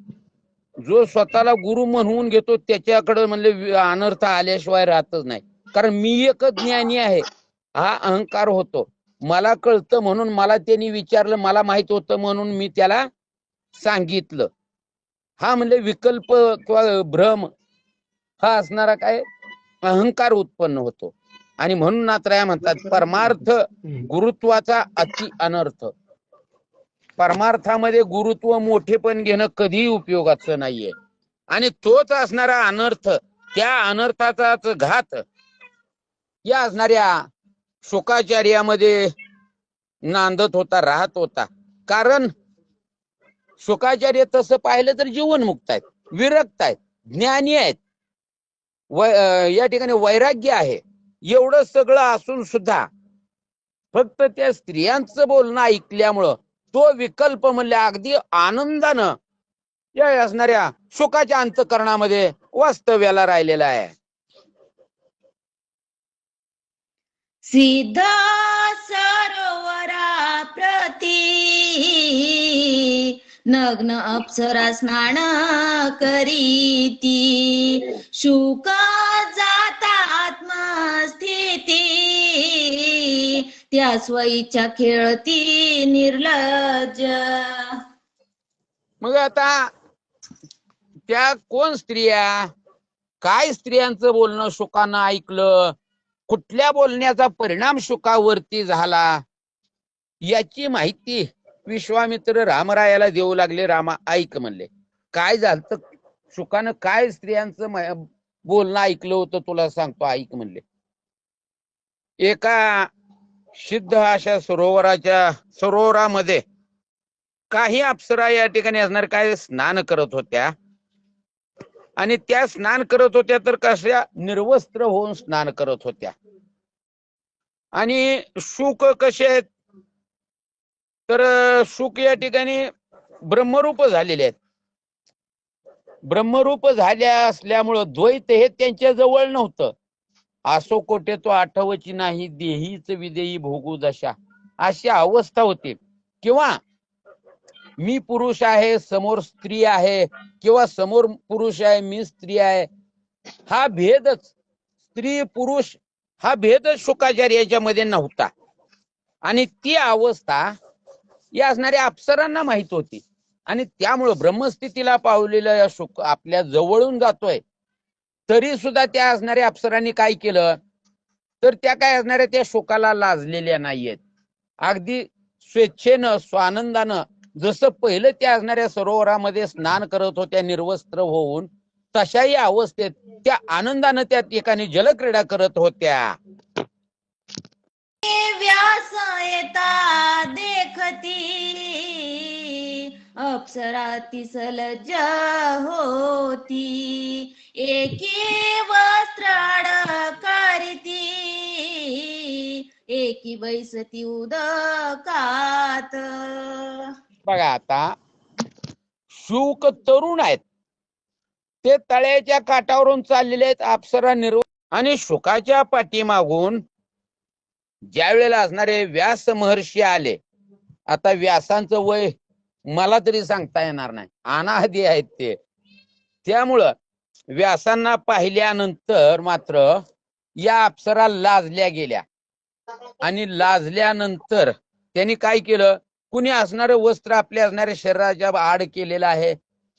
जो स्वतःला गुरु म्हणून घेतो त्याच्याकडे म्हणले अनर्थ आल्याशिवाय राहतच नाही. कारण मी एकच ज्ञानी आहे हा अहंकार होतो. मला कळतं म्हणून मला त्यांनी विचारलं, मला माहित होतं म्हणून मी त्याला सांगितलं. हा म्हणजे विकल्प किंवा भ्रम हा असणारा काय अहंकार उत्पन्न होतो. आणि म्हणून नातराया म्हणतात परमार्थ गुरुत्वाचा अति अनर्थ. परमार्थामध्ये गुरुत्व मोठेपण घेणं कधीही उपयोगाचं नाहीये. आणि तोच असणारा अनर्थ, त्या अनर्थाचाच घात या असणाऱ्या शुकाचार्यामध्ये नांदत होता, राहत होता. कारण शुकाचार्य तसं पाहिलं तर जीवनमुक्त आहेत, विरक्त आहेत, ज्ञानी आहेत, या ठिकाणी वैराग्य आहे. एवढं सगळं असून सुद्धा फक्त त्या स्त्रियांचं बोलणं ऐकल्यामुळं तो विकल्प म्हणले अगदी आनंदानं या असणाऱ्या शुकाच्या अंतःकरणामध्ये वास्तव्याला राहिलेला आहे. सिद्ध सरोवरा प्रती नग्न अप्सरा स्नान करीती शुका जाता आत्मस्थिती त्या स्वइच्छा खेळती निर्लज्ज. मग आता त्या कोण स्त्रिया, काय स्त्रियांचं बोलणं शुकानं ऐकलं, कुठल्या बोलण्याचा परिणाम शुकावरती झाला याची माहिती विश्वामित्र रामरायाला देऊ लागले. रामा ऐक म्हणले. काय झालं शुकानं, काय स्त्रियांचं बोलणं ऐकलं होतं तुला सांगतो, ऐक म्हणले. एका सिद्ध अशा सरोवरामध्ये काही अप्सरा या ठिकाणी असणार काय स्नान करत होत्या, आणि त्या स्नान करत होत्या तर कशा निर्वस्त्र होऊन स्नान करत होत्या. आणि शुक कसे आहेत, तर शुक या ठिकाणी ब्रह्मरूप झालेले आहेत. ब्रह्मरूप झाल्या असल्यामुळं द्वैत हे त्यांच्या जवळ नव्हतं. असो कोठे तो आठवची नाही, देहीच विदेही भोगू दशा, अशी अवस्था होती. किंवा मी पुरुष आहे, समोर स्त्री आहे, किंवा समोर पुरुष आहे, मी स्त्री आहे, हा भेदच, स्त्री पुरुष हा भेदच शुकाचार्याच्या मध्ये नव्हता. आणि ती अवस्था या असणाऱ्या अप्सरांना माहित होती. आणि त्यामुळं ब्रह्मस्थितीला पावलेला शुक आपल्या जवळून जातोय, तरी सुद्धा त्या असणाऱ्या अप्सरांनी काय केलं, तर त्या काय असणाऱ्या त्या शोकाला लाजलेल्या नाहीयेत. अगदी स्वेच्छेनं स्वानंदानं जसं पहिलं त्या असणाऱ्या सरोवरामध्ये स्नान करत होत्या निर्वस्त्र होऊन, तशाही अवस्थेत त्या आनंदानं त्या ठिकाणी जलक्रीडा करत होत्या. व्यास येता देखती अप्सरा तिसलज्ज होती, एकी वस्त्र अडकारिती एकी बैसती उदकात. बघा आता शुक तरुण आहेत, ते तळ्याच्या काठावरून चाललेले आहेत अप्सरा आणि शुकाच्या पाठीमागून ज्या वेळेला असणारे व्यास महर्षी आले. आता व्यासांचं वय मला तरी सांगता येणार नाही, अनादी आहेत ते. त्यामुळं व्यासांना पाहिल्यानंतर मात्र या अप्सरा लाजल्या गेल्या. आणि लाजल्यानंतर त्यांनी काय केलं, कुणी असणारं वस्त्र आपल्या असणाऱ्या शरीराच्या आड केलेलं आहे,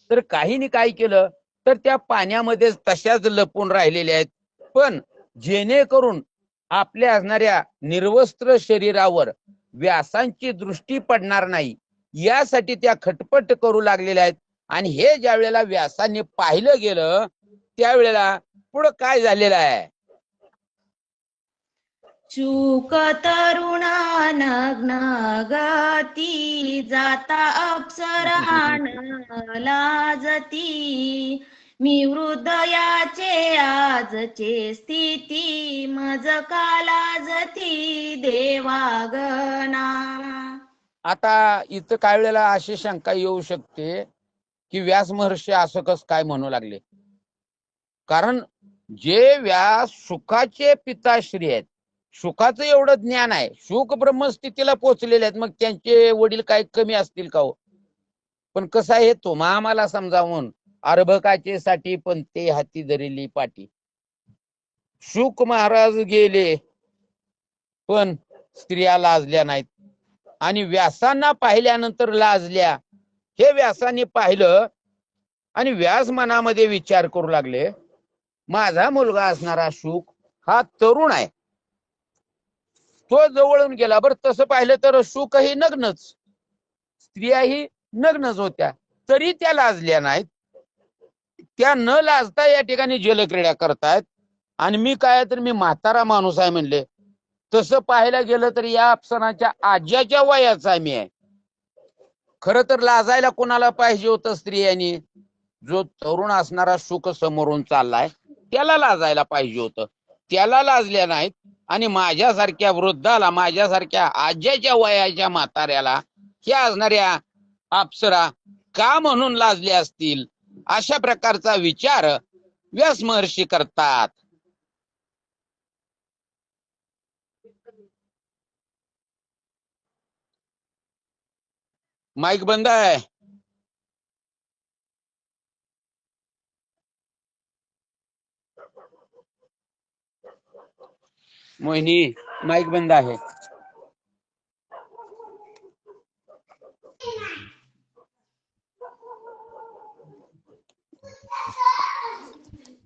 तर काहींनी काय केलं, तर त्या पाण्यामध्ये तशाच लपून राहिलेल्या आहेत. पण जेणेकरून आपल्या असणाऱ्या निर्वस्त्र शरीरावर व्यासांची दृष्टी पडणार नाही, यासाठी त्या खटपट करू लागलेल्या आहेत. आणि हे ज्या वेळेला व्यासांनी पाहिलं गेलं, त्यावेळेला पुढं काय झालेलं आहे, शुक तरुणा नग्न गती जाता अप्सरान लाजती, मी वृद्ध याचे आजचे स्थिती मज का लाजती देवागना. आता इथं काय वेळेला अशी शंका येऊ शकते की व्यास महर्षी असं कस काय म्हणू लागले. कारण जे व्यास सुखाचे पिताश्री आहेत, सुखाचं एवढं ज्ञान आहे, सुख ब्रह्मस्थितीला पोहोचलेले आहेत, मग त्यांचे वडील काय कमी असतील का हो. पण कसं आहे, तुम्हा आम्हाला समजावून अर्भकाचे साठी पण ते हाती धरली पाठी. शुक महाराज गेले पण स्त्रिया लाजल्या नाहीत, आणि व्यासांना पाहिल्यानंतर लाजल्या. हे व्यासांनी पाहिलं आणि व्यास मनामध्ये विचार करू लागले, माझा मुलगा असणारा शुक हा तरुण आहे, तो जवळून गेला. बरं तसं पाहिलं तर शुकही नग्नच, स्त्रियाही नग्नच होत्या, तरी त्या लाजल्या नाहीत. त्या न लाजता या ठिकाणी जलक्रीडा करतायत. आणि मी काय तर मी म्हातारा माणूस आहे म्हणले. तसं पाहायला गेलं तर या अप्सराच्या आज्याच्या वयाचा मी आहे. खरं तर लाजायला कोणाला पाहिजे होतं स्त्रियांनी, जो तरुण असणारा शुक समोरून चाललाय त्याला लाजायला पाहिजे होतं. त्याला लाजल्या नाहीत. आणि माझ्यासारख्या वृद्धाला, माझ्यासारख्या आज्याच्या वयाच्या म्हाताऱ्याला ह्या असणाऱ्या अप्सरा का म्हणून लाजल्या असतील, अशा प्रकारचा विचार व्यास महर्षी करतात. माईक बंद आहे. मोहिनी माईक बंद आहे.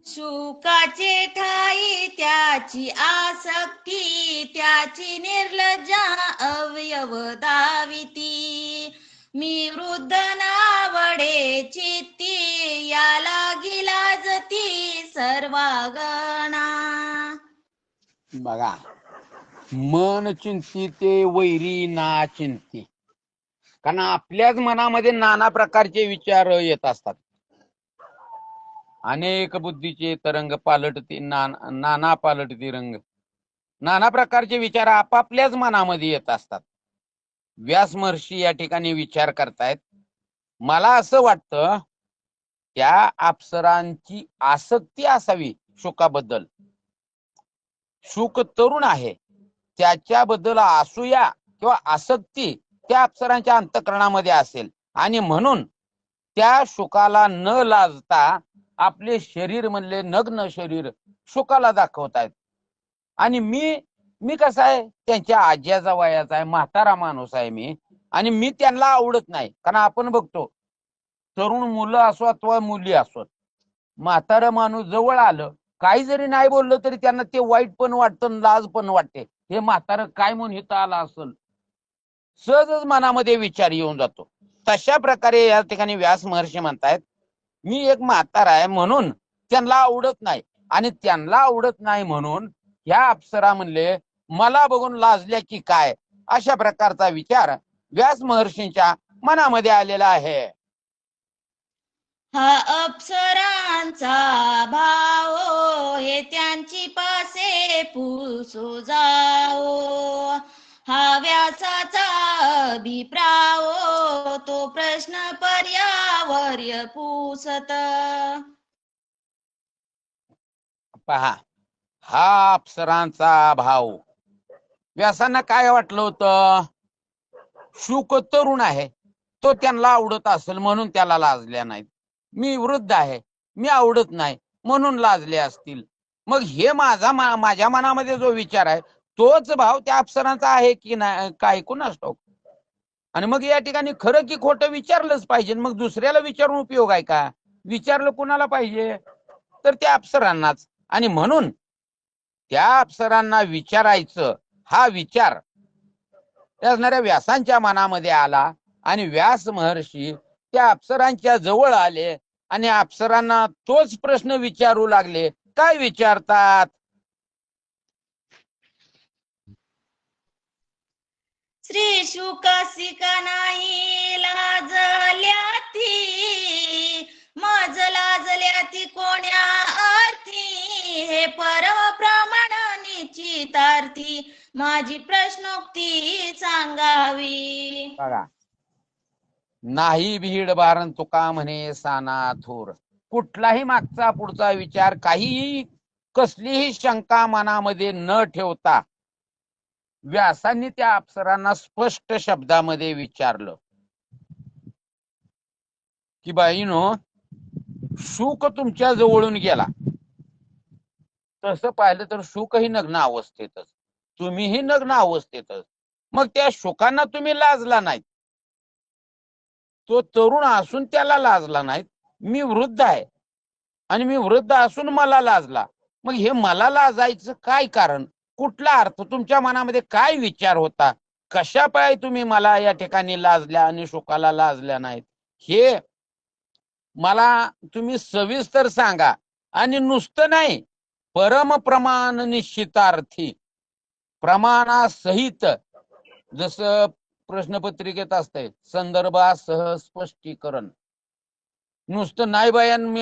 शुकाचे ठाई त्याची आसक्ती, त्याची निर्लज्जा अवयव दाविती, मी वृद्ध नावडे चित्ती, याला गिलाजती सर्वागणा. बघा, मन चिंती ते वैरी ना चिंती. कारण आपल्याच मनामध्ये नाना प्रकारचे विचार येत असतात. अनेक बुद्धीचे तरंग पालटते, नाना पालटते रंग. नाना प्रकारचे विचार आपापल्याच मनामध्ये येत असतात. व्यास महर्षी या ठिकाणी विचार करतायत. मला असं वाटतं त्या अप्सरांची आसक्ती असावी शुकाबद्दल. शुक तरुण आहे, त्याच्याबद्दल असूया किंवा आसक्ती त्या अप्सरांच्या अंतःकरणामध्ये असेल आणि म्हणून त्या शुकाला न लाजता आपले शरीर म्हणले नग्न शरीर शुकाला दाखवतायत. आणि मी कसा आहे, त्यांच्या आज्याचा वयाचा आहे, म्हातारा माणूस आहे मी, आणि मी त्यांना आवडत नाही. कारण आपण बघतो तरुण मुलं असो अथवा मुली असोत, म्हातारा माणूस जवळ आलं काही जरी नाही बोललं तरी त्यांना ते वाईट पण वाटतं, लाज पण वाटते. हे म्हातारं काय म्हणून इथं आला असेल, सहजच मनामध्ये विचार येऊन जातो. तशा प्रकारे या ठिकाणी व्यास महर्षी म्हणतायत मी एक म्हातारा आहे म्हणून त्यांना आवडत नाही, आणि त्यांना आवडत नाही म्हणून ह्या अप्सरा म्हणले मला बघून लाजल्या की काय, अशा प्रकारचा विचार व्यास महर्षींच्या मनामध्ये आलेला आहे. हा अप्सरांचा भाव हे त्यांची पासे पुसो जाओ. हा व्यासाचा अभिप्राव तो प्रश्न पर्यावर्य पुसत. पहा, हा अप्सरांचा भाव. व्यासांना काय वाटलं होतं, शुक तरुण आहे, तो त्यांना आवडत असेल म्हणून त्याला लाजल्या नाहीत. मी वृद्ध आहे, मी आवडत नाही म्हणून लाजले असतील. मग हे माझ्या मनामध्ये जो विचार आहे तोच भाव त्या अप्सरांचा आहे की नाही काय कुणास ठाऊक. आणि मग या ठिकाणी खरं की खोटं विचारलंच पाहिजे. मग दुसऱ्याला विचारून उपयोग आहे का? विचारलं कुणाला पाहिजे, तर त्या अप्सरांनाच. आणि म्हणून त्या अप्सरांना विचारायचं हा विचार असणाऱ्या व्यासांच्या मनामध्ये आला, आणि व्यास महर्षी त्या अप्सरांच्या जवळ आले आणि अप्सरांना तोच प्रश्न विचारू लागले. काय विचारतात, श्री शुकासिका नाही लाजल्या ती, मज लाजल्या ती कोण्या अर्थी, हे परम प्रमाण निश्चितार्थी माझी प्रश्नोक्ती सांगावी. बघा, नाही भीड बारण तुका म्हणे साना थोर. कुठलाही मागचा पुढचा विचार, काहीही कसलीही शंका मनामध्ये न ठेवता व्यासांनी त्या अप्सरांना स्पष्ट शब्दामध्ये विचारलं की बाईनो, शुक तुमच्या जवळून गेला. तसं पाहिलं तर शुकही नग्न अवस्थेतच, तुम्हीही नग्न अवस्थेतच. मग त्या शुकांना तुम्ही लाजला नाहीत. तो तरुण असून त्याला लाजला नाहीत. मी वृद्ध आहे आणि मी वृद्ध असून मला लाजला. मग हे मला लाजायचं काय कारण, कुठला अर्थ, तुमच्या मनामध्ये काय विचार होता, कशा पाय तुम्ही मला या ठिकाणी लाजल्या आणि शुकाला लाजल्या नाहीत, हे मला तुम्ही सविस्तर सांगा. आणि नुसतं नाही, परम प्रमाण निश्चितार्थी, प्रमाणासहित, जसं प्रश्नपत्रिकेत असतंय संदर्भासह स्पष्टीकरण. नुसतं नाही बायान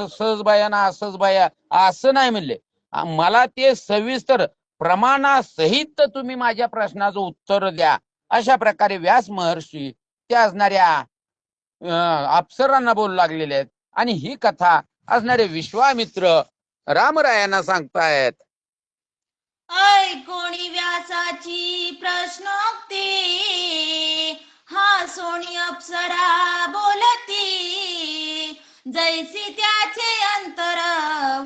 सहज बायाना असंच बाया असं नाही म्हणले, मला ते सविस्तर प्रमाणासहित तुम्ही माझ्या प्रश्नाचं उत्तर द्या. अशा प्रकारे व्यास महर्षी त्या असणाऱ्या अप्सरांना बोलू लागलेले आहेत. आणि ही कथा असणारे विश्वामित्र रामरायांना सांगतायत. ऐकोणी व्यासाची प्रश्नोक्ती, हा सोणी अप्सरा बोलती, जैसी त्याचे अंतर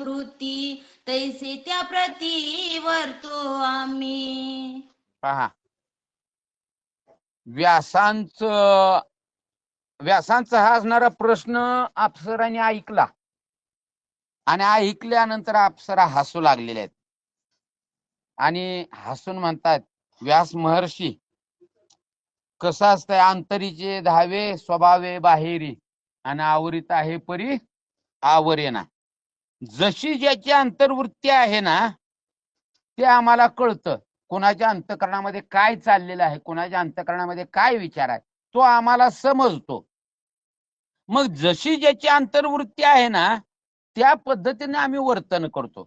वृत्ती तैसे त्या प्रती वर्तो आम्ही. पहा, व्यासांचा हा असणारा प्रश्न अप्सरांनी ऐकला, आणि ऐकल्यानंतर अप्सरा हसू लागलेल्या आहेत. आणि हसून म्हणतात, व्यास महर्षी, कसं असतंय, अंतरीचे धावे स्वभावे बाहेरी, आणि आवरित आहे परी आवरेना. जशी ज्याची अंतर्वृत्ती आहे ना, ते आम्हाला कळतं. कोणाच्या अंतःकरणामध्ये काय चाललेलं आहे, कोणाच्या अंतःकरणामध्ये काय विचार आहे, तो आम्हाला समजतो. मग जशी ज्याची अंतर्वृत्ती आहे ना त्या पद्धतीने आम्ही वर्तन करतो.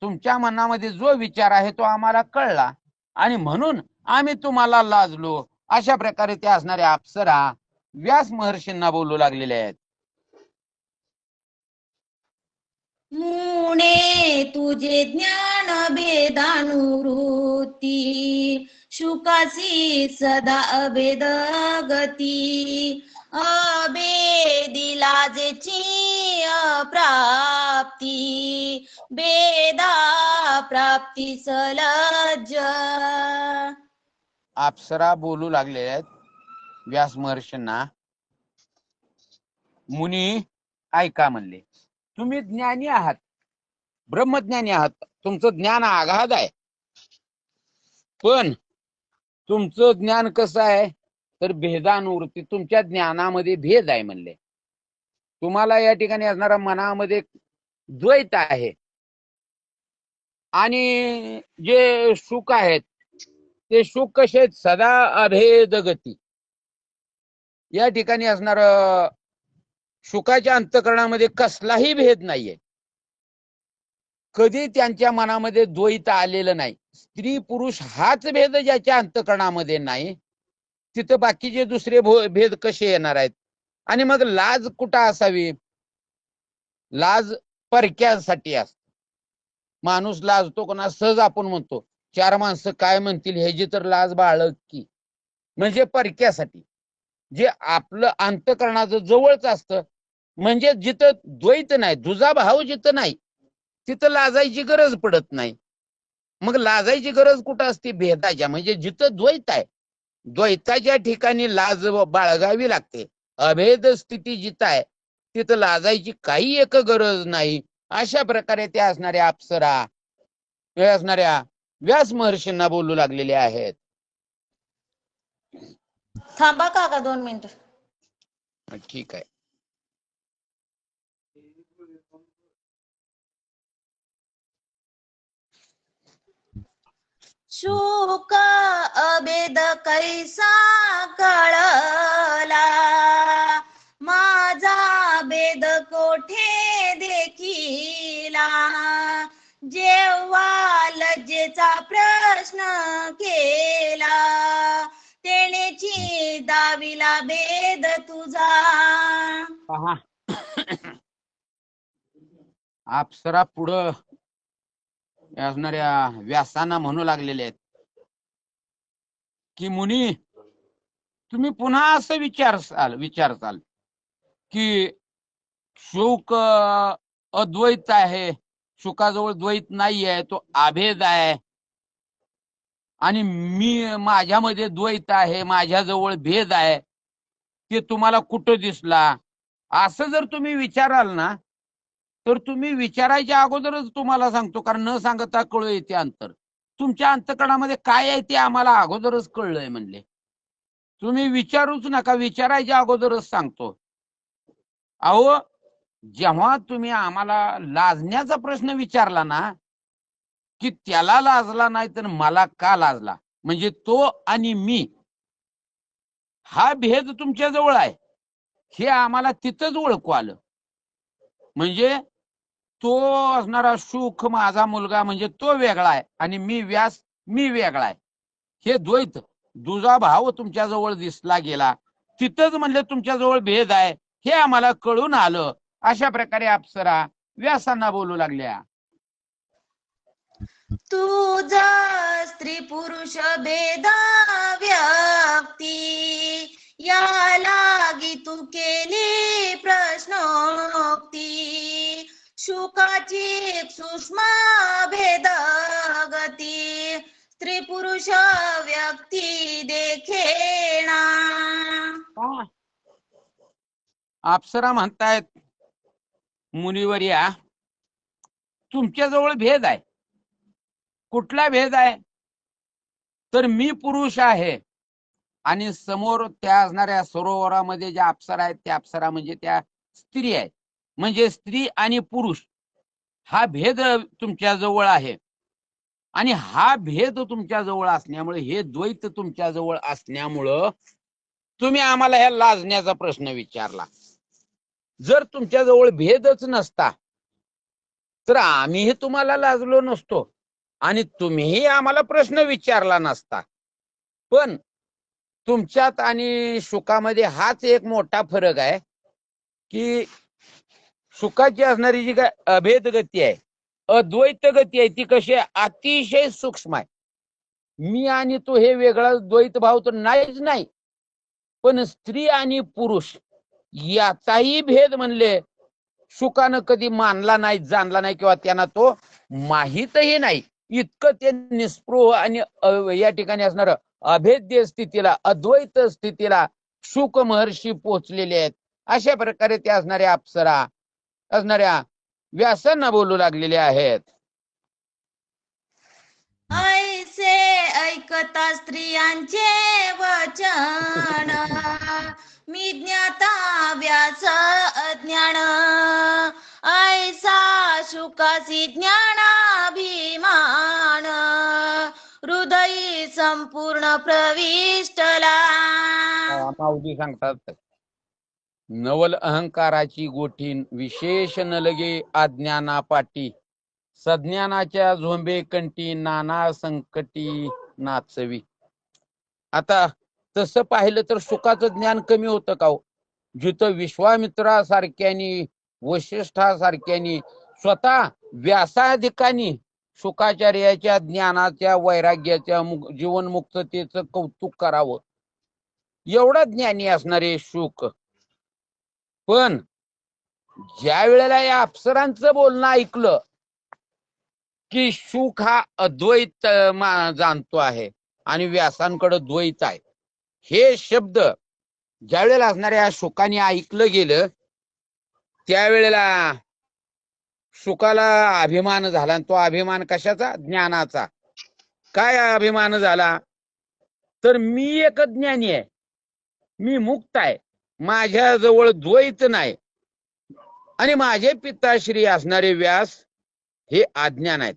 तुमच्या मनामध्ये जो विचार आहे तो आम्हाला कळला आणि म्हणून आम्ही तुम्हाला लाजलो. अशा प्रकारे ते असणाऱ्या अप्सरा व्यास महर्षींना बोलू लागलेले आहेत. मुने तुझे ज्ञान भेदानुवृत्ती, शुकासी सदा अभेद गती, अभेदी लाजेची अप्राप्ती, भेदा प्राप्ती सलज्ज. अप्सरा बोलू लागले आहेत व्यास महर्षींना, मुनी ऐका म्हणले, तुम्ही ज्ञानी आहात, ब्रह्मज्ञानी आहात, तुमचं ज्ञान आगाध आहे. पण तुमचं ज्ञान कसं आहे तर भेदानुवृत्ती, तुमच्या ज्ञानामध्ये भेद आहे म्हणले. तुम्हाला या ठिकाणी असणारा मनामध्ये द्वैत आहे आणि जे सुख आहेत ते सुख कसे आहेत, सदा अभेद गती. या ठिकाणी असणार सुखाच्या अंतःकरणामध्ये कसलाही भेद नाहीये. कधी त्यांच्या मनामध्ये द्वैत आलेलं नाही. स्त्री पुरुष हाच भेद ज्याच्या अंतःकरणामध्ये नाही, तिथं बाकीचे दुसरे भेद कसे येणार आहेत. आणि मग लाज कुठं असावी? लाज परक्यासाठी असते. माणूस लाजतो कोणा, सहज आपण म्हणतो चार माणसं काय म्हणतील ह्याची तर लाज बाळग की, म्हणजे परक्यासाठी. जे आपलं अंतःकरणाचं जवळच असतं, म्हणजे जिथं द्वैत नाही, दुजा भाव जिथं नाही तिथं लाजायची गरज पडत नाही. मग लाजायची गरज कुठं असते? भेदाच्या, म्हणजे जिथं द्वैत आहे द्वैताच्या ठिकाणी लाज बाळगावी लागते. अभेद स्थिती जिथं आहे तिथं लाजायची काही एक गरज नाही. अशा प्रकारे त्या असणाऱ्या अप्सरा असणाऱ्या व्यास महर्षींना बोलू लागलेले आहेत. थांबा काका 2 मिनिटं. ठीक आहे. शुक अभेद कैसा कळला, माझा भेद कोठे देखिला, जेव्हा लज्जेचा प्रश्न केला, तेणेची दाविला भेद तुझा. पहा अप्सरा पुढं असणाऱ्या व्यासांना म्हणू लागलेले आहेत की, मुनी तुम्ही पुन्हा असं विचारसाल की शुक अद्वैत आहे, शुकाजवळ द्वैत नाही आहे, तो अभेद आहे, आणि मी माझ्यामध्ये द्वैत आहे, माझ्याजवळ भेद आहे, ते तुम्हाला कुठं दिसला? असं जर तुम्ही विचाराल ना तर तुम्ही विचारायच्या अगोदरच तुम्हाला सांगतो, कारण न सांगता कळू येते अंतर. तुमच्या अंतःकरणामध्ये काय आहे ते आम्हाला अगोदरच कळलंय म्हणले. तुम्ही विचारूच नका, विचारायच्या अगोदरच सांगतो. अहो, जेव्हा तुम्ही आम्हाला लाजण्याचा प्रश्न विचारला ना की त्याला लाजला नाही तर मला का लाजला, म्हणजे तो आणि मी हा भेद तुमच्या जवळ आहे हे आम्हाला तिथंच ओळखू आलं. म्हणजे तो असणारा सुख माझा मुलगा म्हणजे तो वेगळा आहे आणि मी व्यास मी वेगळा आहे, हे द्वैत दुजा भाव तुमच्या जवळ दिसला गेला, तिथंच म्हणले तुमच्या जवळ भेद आहे हे आम्हाला कळून आलं. अशा प्रकारे अप्सरा व्यासांना बोलू लागल्या. तुझा स्त्री पुरुष भेद व्यक्ती, या लागी तू केली प्रश्नोक्ती, शुकाची सूक्ष्म भेद गती, स्त्री पुरुष व्यक्ती देखेना. अप्सरा म्हणतायत, मुनिवर्या तुमच्याजवळ भेद आहे. कुठला भेद आहे? तर मी पुरुष आहे आणि समोर त्या असणाऱ्या सरोवरामध्ये ज्या अप्सरा आहेत त्या अप्सरा म्हणजे त्या स्त्री आहेत. म्हणजे स्त्री आणि पुरुष हा भेद तुमच्या जवळ आहे आणि हा भेद तुमच्या जवळ असल्यामुळे, हे द्वैत तुमच्या जवळ असल्यामुळं तुम्ही आम्हाला ह्या लाजण्याचा प्रश्न विचारला. जर तुमच्याजवळ भेदच नसता तर आम्हीही तुम्हाला लाजलो नसतो आणि तुम्हीही आम्हाला प्रश्न विचारला नसता. पण तुमच्यात आणि सुखामध्ये हाच एक मोठा फरक आहे की सुखाची असणारी जी काय अभेद गती आहे, अद्वैत गती आहे, ती कशी आहे, अतिशय सूक्ष्म आहे. मी आणि तू हे वेगळा द्वैत भाव तर नाहीच नाही, पण स्त्री आणि पुरुष याचाही भेद म्हणले सुखानं कधी मानला नाही, जाणला नाही, किंवा त्यांना तो माहीतही नाही. इतकं ते निस्पृह आणि या ठिकाणी असणार अभेद्य स्थितीला, अद्वैत स्थितीला शुक महर्षी पोचलेले आहेत. अशा प्रकारे ते असणाऱ्या अप्सरा, असणाऱ्या व्यासांना बोलू लागलेले आहेत. ऐसे ऐकता स्त्रियांचे वचन, मी ज्ञाता व्यास अज्ञान, ऐसा शुकासी ज्ञानाभिमान, हृदयी संपूर्ण प्रविष्टला. माऊली सांगतात, नवल अहंकाराची गोठीन विशेष न लगे अज्ञाना पाटी, सज्ञानाच्या झोंबे कंठी नाना संकटी नाचवी. आता तसं पाहिलं तर सुखाचं ज्ञान कमी होतं का हो? जिथं विश्वामित्रासारख्यानी, वशिष्ठासारख्यानी, स्वतः व्यासाधिकांनी सुखाचार्याच्या ज्ञानाच्या, वैराग्याच्या, जीवनमुक्ततेचं कौतुक करावं, एवढा ज्ञानी असणारे शुक. पण ज्या वेळेला या अप्सरांचं बोलणं ऐकलं की शुक हा अद्वैत जाणतो आहे आणि व्यासांकडे द्वैत आहे, हे शब्द ज्या वेळेला असणाऱ्या शुकाने ऐकलं गेलं, त्यावेळेला शुकाला अभिमान झाला. तो अभिमान कशाचा? ज्ञानाचा. काय अभिमान झाला? तर मी एक ज्ञानी आहे, मी मुक्त आहे, माझ्याजवळ द्वैत नाही, आणि माझे पिताश्री असणारे व्यास हे अज्ञान आहेत.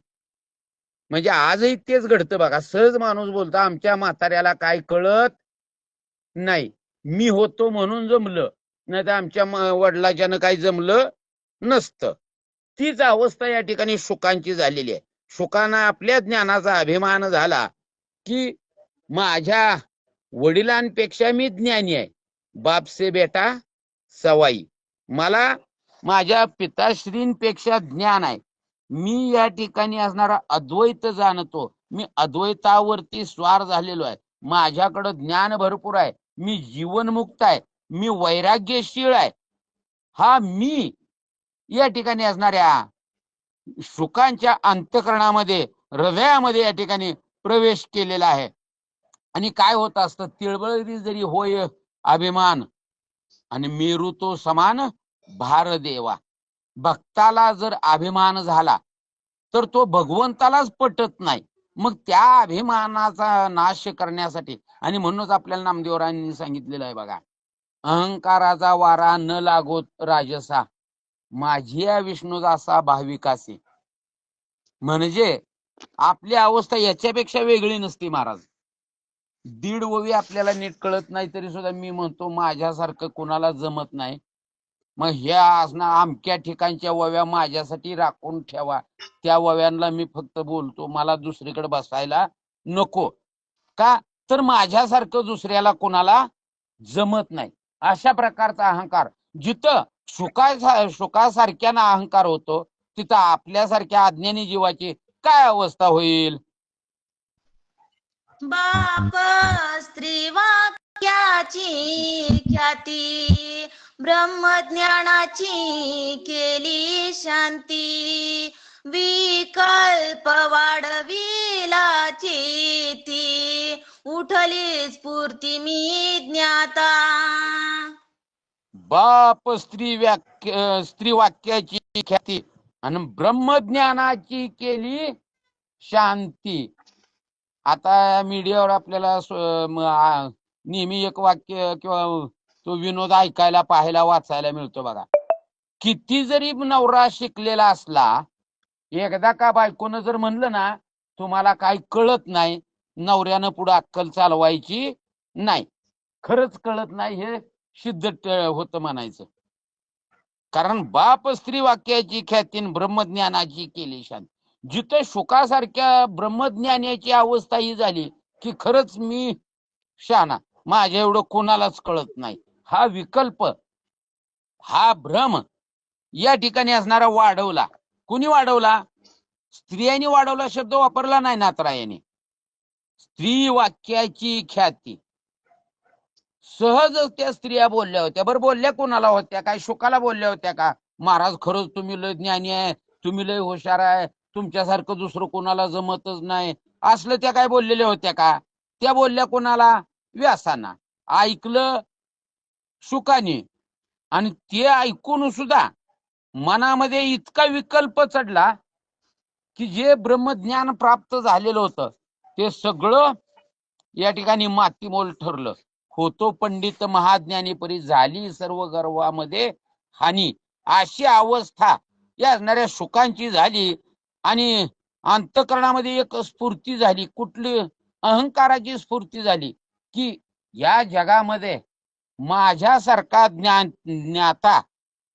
म्हणजे आजही तेच घडतं बघा. सहज माणूस बोलतो, आमच्या म्हाताऱ्याला काय कळत नाही, मी होतो म्हणून जमलं, नाही तर आमच्या वडिलाच्यानं काही जमलं नसतं. तीच अवस्था या ठिकाणी शुकांची झालेली आहे. शुकांना आपल्या ज्ञानाचा अभिमान झाला की माझ्या वडिलांपेक्षा मी ज्ञानी आहे, बाप से बेटा सवाई, मला माझ्या पिताश्रींपेक्षा ज्ञान आहे, मी या ठिकाणी असणारा अद्वैत जाणतो, मी अद्वैतावरती स्वार झालेलो आहे, माझ्याकडं ज्ञान भरपूर आहे, मी जीवनमुक्त आहे, मी वैराग्यशील आहे. हा मी या ठिकाणी असणाऱ्या शुकांच्या अंतःकरणामध्ये, हृदयामध्ये या ठिकाणी प्रवेश केलेला आहे. आणि काय होत असतं, तिळबळी जरी होय अभिमान, आणि मेरू तो समान भार देवा. भक्ताला जर अभिमान झाला तर तो भगवंतालाच पटत नाही. मग त्या अभिमानाचा नाश करण्यासाठी, आणि म्हणूनच आपल्याला नामदेवरायांनी सांगितलेलं आहे बघा, अहंकाराचा वारा न लागोत राजसा, माझी विष्णुदासा भाविकासी. म्हणजे आपली अवस्था याच्यापेक्षा वेगळी नसती महाराज. दीड ओवी आपल्याला नीट कळत नाही तरी सुद्धा मी म्हणतो माझ्यासारखं कोणाला जमत नाही, मग ह्या असणार अमक्या ठिकाणच्या ओव्या माझ्यासाठी राखून ठेवा, त्या ओव्यांना मी फक्त बोलतो, मला दुसरीकडे बसायला नको. का तर माझ्यासारखं दुसऱ्याला कोणाला जमत नाही. अशा प्रकारचा अहंकार, जिथं सुखासारख्याना अहंकार होतो, तिथं आपल्यासारख्या अज्ञानी जीवाची काय अवस्था होईल? बाप स्त्री वाक्याची ख्याती, ब्रह्मज्ञानाची केली शांती, विकल्प वाढविला चेती, उठली स्फूर्ती मी ज्ञाता. बाप स्त्री वाक्याची ख्याती आणि ब्रह्मज्ञानाची केली शांती. आता मीडियावर आपल्याला नेहमी एक वाक्य किंवा तो विनोद ऐकायला, पाहायला, वाचायला मिळतो बघा. किती जरी नवरा शिकलेला असला, एकदा का बायकोनं जर म्हणलं ना तुम्हाला काही कळत नाही, नवऱ्यानं पुढे अक्कल चालवायची नाही. खरंच कळत नाही हे सिद्ध होतं म्हणायचं. कारण बाप स्त्री वाक्याची ख्यातीन ब्रह्मज्ञानाची केली शांत. जिथं शुकासारख्या ब्रह्मज्ञानाची अवस्था ही झाली की खरंच मी शहाणा, माझ्या एवढं कोणालाच कळत नाही, हा विकल्प, हा भ्रम या ठिकाणी असणारा वाढवला. कुणी वाढवला? स्त्रियांनी वाढवला शब्द वापरला नाही नाथरायाने. स्त्री वाक्याची ख्याती. सहजच त्या स्त्रिया बोलल्या होत्या. बरं बोलल्या कोणाला होत्या? काय शुकाला बोलल्या होत्या का? महाराज खरंच तुम्ही लय ज्ञानी आहे, तुम्ही लय हुशार आहे, तुमच्यासारखं दुसरं कोणाला जमतच नाही, असलं त्या काय बोललेल्या होत्या का? त्या बोलल्या कोणाला? व्यासांना. ऐकलं शुकाने, आणि ते ऐकून सुद्धा मनामध्ये इतका विकल्प चढला की जे ब्रह्मज्ञान प्राप्त झालेलं होतं ते सगळं या ठिकाणी मातीमोल ठरलं. होतो पंडित महाज्ञानी परी झाली सर्व गर्वामध्ये हानी, अशी अवस्था या असणाऱ्या शुकांची झाली. आणि अंतःकरणामध्ये एक स्फूर्ती झाली. कुठली? अहंकाराची स्फूर्ती झाली की या जगामध्ये माझ्यासारखा ज्ञाता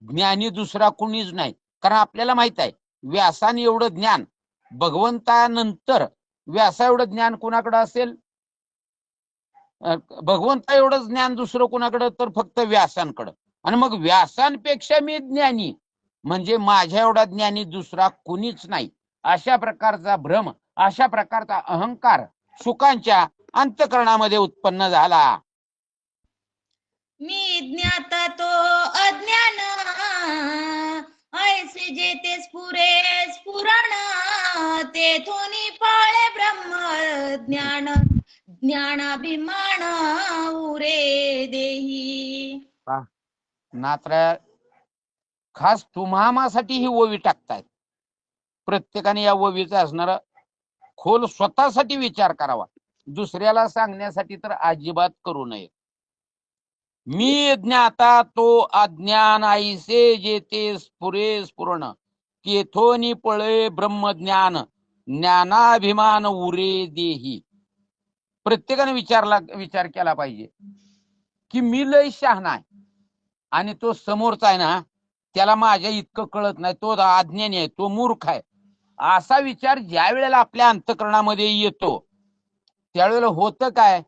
ज्ञानी दुसरा कुणीच नाही. कारण आपल्याला माहित आहे व्यासाने एवढं ज्ञान, भगवंतानंतर व्यासा एवढं ज्ञान कुणाकडे असेल? भगवंता एवढं ज्ञान दुसरं कुणाकडं? तर फक्त व्यासांकडं. आणि मग व्यासांपेक्षा मी ज्ञानी म्हणजे माझ्या एवढा ज्ञानी दुसरा कुणीच नाही. अशा प्रकारचा भ्रम, अशा प्रकारचा अहंकार शुकांच्या अंतःकरणामध्ये उत्पन्न झाला. मी ज्ञाता तो अज्ञान, ऐसे जेते स्फुरे स्फुरण, तेथोनी पाळे ब्रह्म ज्ञान, ज्ञानाभिमान उरे देही. नात्रा खास तुम्हामासाठी ही ओवी टाकतायत. प्रत्येकाने या ओवीचा असणारा खोल स्वतःसाठी विचार करावा, दुसऱ्याला सांगण्यासाठी तर अजिबात करू नये. मी ज्ञाता तो अज्ञान, ऐसे जेते स्फुरे स्फुरण, तेथोनी पळे ब्रह्मज्ञान, ज्ञानाभिमान उरे देही. प्रत्येकाने विचार केला पाहिजे की मी लय शहाणा आहे आणि तो समोरचा आहे ना त्याला माझ्या इतकं कळत नाही, तो अज्ञानी आहे, तो मूर्ख आहे. असा विचार ज्या वेळेला आपल्या अंतःकरणामध्ये येतो त्यावेळेला होतं काय?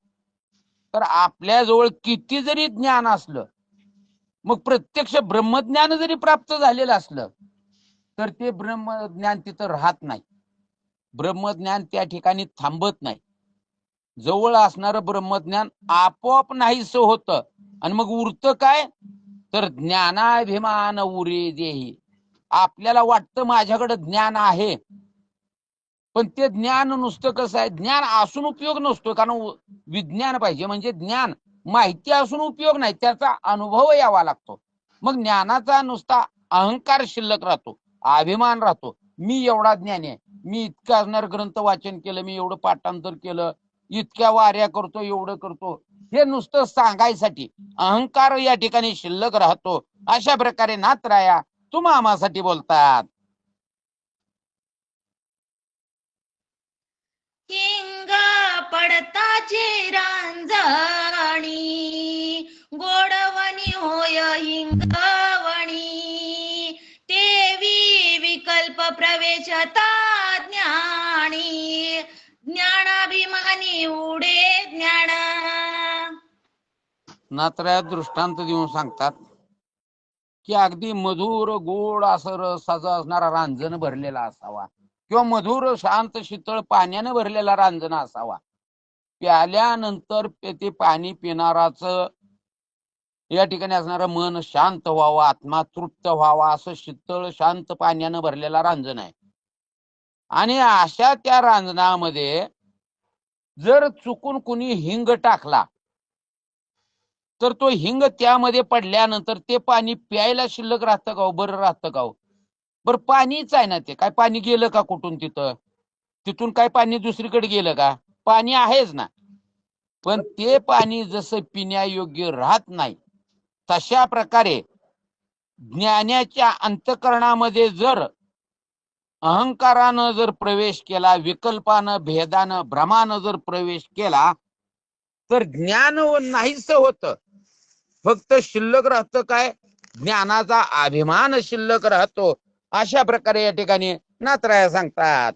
तर आपल्याजवळ किती जरी ज्ञान असलं, मग प्रत्यक्ष ब्रह्मज्ञान जरी प्राप्त झालेलं असलं तर ते ब्रह्मज्ञान तिथं राहत नाही. ब्रह्मज्ञान त्या ठिकाणी थांबत नाही. जवळ असणारं ब्रह्मज्ञान आपोआप नाहीसं होतं. आणि मग उरतं काय? तर ज्ञानाभिमान उरे देही. आपल्याला वाटतं माझ्याकडे ज्ञान आहे, पण ते ज्ञान नुसतं कसं आहे? ज्ञान असून उपयोग नसतो. कारण विज्ञान पाहिजे म्हणजे ज्ञान, माहिती असून उपयोग नाही, त्याचा अनुभव यावा लागतो. मग ज्ञानाचा नुसता अहंकार शिल्लक राहतो, अभिमान राहतो. मी एवढा ज्ञानी आहे, मी इतकं असणार ग्रंथ वाचन केलं, मी एवढं पाठांतर केलं, इतक्या वाऱ्या करतो, एवढं करतो, हे नुसतं सांगायसाठी अहंकार या ठिकाणी शिल्लक राहतो. अशा प्रकारे नाथराया तुम्हा आम्हासाठी बोलतात. हिंग पडताची रांजणी, गोडवणी होय हिंगवणी, तेवी विकल्प प्रवेशता ज्ञानी, ज्ञानाभिमानी उडे ज्ञान. नाथराया दृष्टांत देऊन सांगतात की अगदी मधुर गोड असं रसाचा असणारा रांजण भरलेला असावा, किंवा मधुर शांत शीतळ पाण्यानं भरलेला रांजण असावा. प्याल्यानंतर ते पाणी पिणाराच या ठिकाणी असणारं मन शांत व्हावं, आत्मा तृप्त व्हावा, असं शीतळ शांत पाण्यानं भरलेला रांजण आहे. आणि अशा त्या रांजणामध्ये जर चुकून कुणी हिंग टाकला तर तो हिंग त्यामध्ये पडल्यानंतर ते पाणी प्यायला शिल्लक राहतं का? बरं राहतं का? बरं पाणीच आहे ना ते. काय पाणी गेलं का कुठून? तिथून काय पाणी दुसरीकडे गेलं का? पाणी आहेच ना. पण ते पाणी जसं पिण्यायोग्य राहत नाही, तशा प्रकारे ज्ञानाच्या अंतःकरणामध्ये जर अहंकारानं जर प्रवेश केला, विकल्पानं, भेदानं, भ्रमानं जर प्रवेश केला तर ज्ञान नाहीच होत, फक्त शिल्लक राहतं काय, ज्ञानाचा अभिमान शिल्लक राहतो. अशा प्रकारे या ठिकाणी नाथराय सांगतात.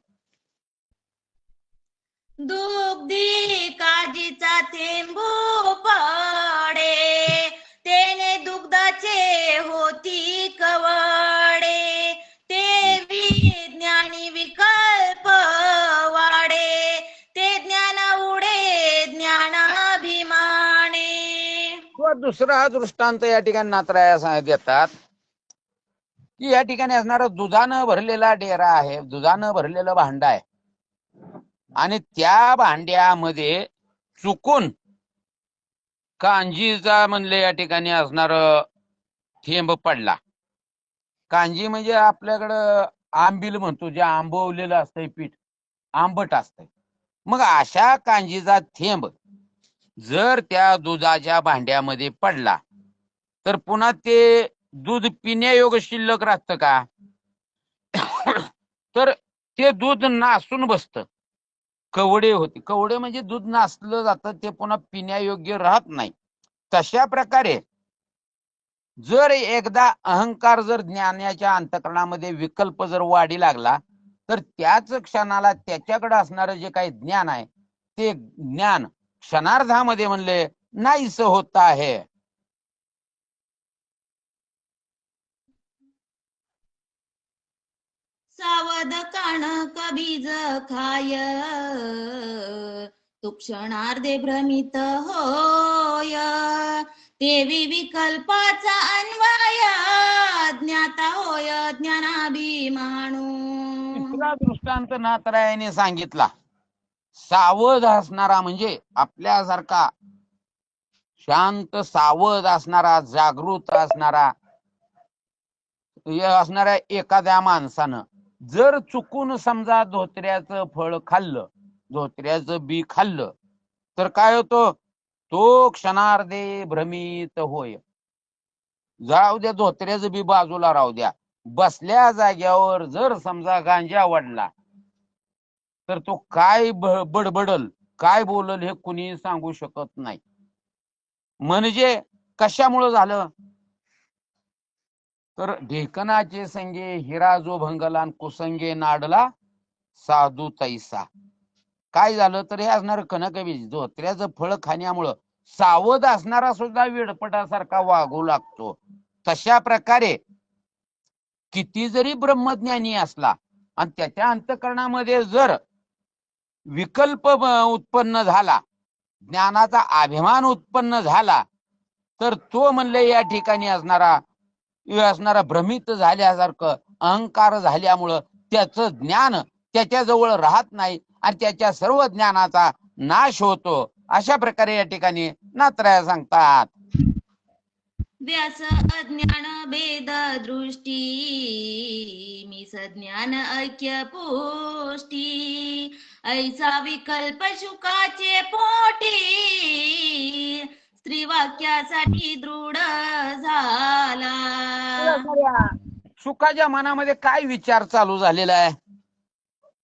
दुग्धी काजीचा थेंबू पडे, तेने दुग्धाचे होती कवडे, ते विज्ञानी विकल्प वाडे, ते ज्ञान उडे ज्ञानाभिमाने. व दुसरा दृष्टांत या ठिकाणी नाथराय देतात की या ठिकाणी असणारा दुधानं भरलेला डेरा आहे, दुधानं भरलेलं भांड आहे, आणि त्या भांड्यामध्ये चुकून कांजीचा म्हणले या ठिकाणी असणार थेंब पडला. कांजी म्हणजे आपल्याकडं आंबील म्हणतो, जे आंबवलेलं असतंय पीठ, आंबट असतंय. मग अशा कांजीचा थेंब जर त्या दुधाच्या भांड्यामध्ये पडला तर पुन्हा ते दूध पिण्यायोग्य शिल्लक राहतं का? तर ते दूध नासून बसतं, कवडे होते. कवडे म्हणजे दूध नासलं जातं, ते पुन्हा पिण्यायोग्य राहत नाही. तशा प्रकारे जर एकदा अहंकार जर ज्ञानाच्या अंतःकरणामध्ये विकल्प जर वाढी लागला तर त्याच क्षणाला त्याच्याकडे असणारं जे काही ज्ञान आहे ते ज्ञान क्षणार्धामध्ये म्हणले नाहीस होत आहे. सावध काणक बीज खाय, तू क्षणार्धे भ्रमित होय, देवी विकल्पाचा अन्वय, ज्ञाता होय ज्ञानाभिमानू. तिसरा दृष्टांत नाथरायाने सांगितला. सावध असणारा म्हणजे आपल्यासारखा शांत सावध असणारा, जागृत असणारा असणाऱ्या एखाद्या माणसानं जर चुकून समजा धोत्र्याचं फळ खाल्लं, धोत्र्याचं बी खाल्लं, तर काय होतं, तो क्षणार्धे भ्रमित होय. जाऊ द्या, धोत्र्याचं बी बाजूला राहू द्या, बसल्या जाग्यावर जर समजा गांजा वाढला तर तो काय बडबडल, काय बोलल हे कुणी सांगू शकत नाही. म्हणजे कशामुळं झालं, तर ढेकणाचे संगे हिरा जो भंगला कुसंगे नाडला साधू तैसा. काय झालं तर हे असणार कनकबीज धोत्र्याचं फळ खाण्यामुळं सावध असणारा सुद्धा वेडपटासारखा वागू लागतो. तशा प्रकारे किती जरी ब्रह्मज्ञानी असला आणि त्याच्या अंतःकरणामध्ये जर विकल्प उत्पन्न झाला, ज्ञानाचा अभिमान उत्पन्न झाला, तर तो म्हणले या ठिकाणी असणारा भ्रमित झाल्यासारखं अहंकार झाल्यामुळं त्याचं ज्ञान त्याच्याजवळ राहत नाही आणि त्याच्या सर्व ज्ञानाचा नाश होतो. अशा प्रकारे या ठिकाणी नाथराय सांगतात. व्यास अज्ञान भेद दृष्टी, मी सज्ञान ऐक्य पुष्टी, ऐसा विकल्प शुकाचे पोटी, स्त्रीवाक्यासाठी दृढ झाला. सुखाच्या मनामध्ये काय विचार चालू झालेला आहे,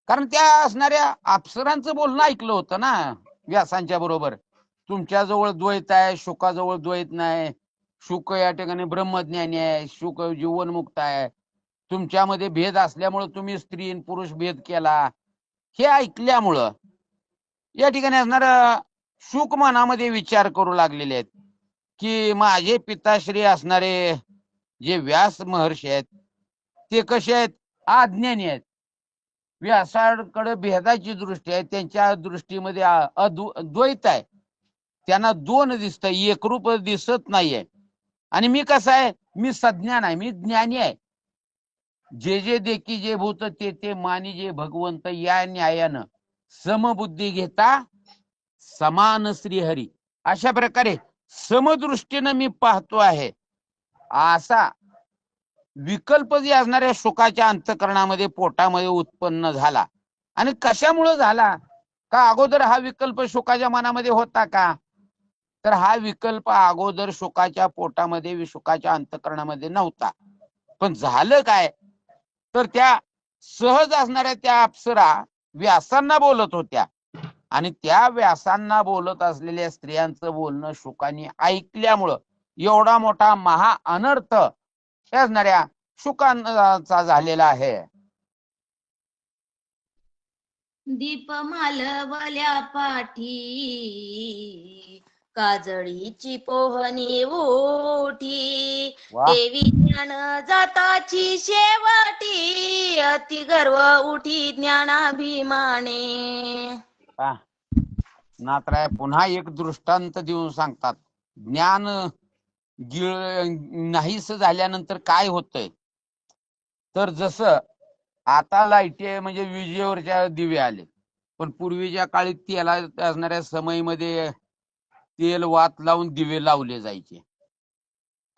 कारण त्या असणाऱ्या अप्सरांचं बोलणं ऐकलं होतं ना व्यासांच्या बरोबर. तुमच्याजवळ द्वैत आहे, शुकाजवळ द्वैत नाही, शुक या ठिकाणी ब्रह्मज्ञानी आहे, शुक जीवनमुक्त आहे, तुमच्यामध्ये भेद असल्यामुळे तुम्ही स्त्री आणि पुरुष भेद केला. हे ऐकल्यामुळं या ठिकाणी असणार शुक मनामध्ये विचार करू लागलेले आहेत की माझे पिताश्री असणारे जे व्यास महर्षी आहेत ते कसे आहेत, अज्ञानी आहेत. व्यासाकडे भेदाची दृष्टी आहे, त्यांच्या दृष्टीमध्ये द्वैत आहे, त्यांना दोन दिसतं, एकरूप दिसत नाहीये. आणि मी कसं आहे, मी सज्ञान आहे, मी ज्ञानी आहे. जे जे देखी जे भूत ते ते मानी जे भगवंत, या न्यायानं समबुद्धी घेता समान श्रीहरी. अशा प्रकारे समदृष्टीनं मी पाहतो आहे. असा विकल्प जे असणाऱ्या शुकाच्या अंतःकरणामध्ये पोटामध्ये उत्पन्न झाला. आणि कशामुळे झाला, का अगोदर हा विकल्प शुकाच्या मनामध्ये होता का, तर हा विकल्प अगोदर शुकाच्या पोटामध्ये शुकाच्या अंतःकरणामध्ये नव्हता. पण झालं काय, तर त्या सहज असणाऱ्या त्या अप्सरा व्यासांना बोलत होत्या आणि त्या व्यासांना बोलत असलेल्या स्त्रियांचं बोलणं शुकाने ऐकल्यामुळं एवढा मोठा महा अनर्थ असणाऱ्या शुकांचा झालेला आहे. दीप मालवल्या पाठी काजळीची पोहणी उठी वा देवी ज्ञान जाताची शेवटी अति गर्व उठी ज्ञानाभिमाने. पहा, नाथराय पुन्हा एक दृष्टांत देऊन सांगतात. ज्ञान नाहीस झाल्यानंतर काय होतंय, तर जसं आता लाईटी म्हणजे विजेवरच्या दिवे आले, पण पूर्वीच्या काळी तेला असणाऱ्या समयीमध्ये तेल वात लावून दिवे लावले जायचे.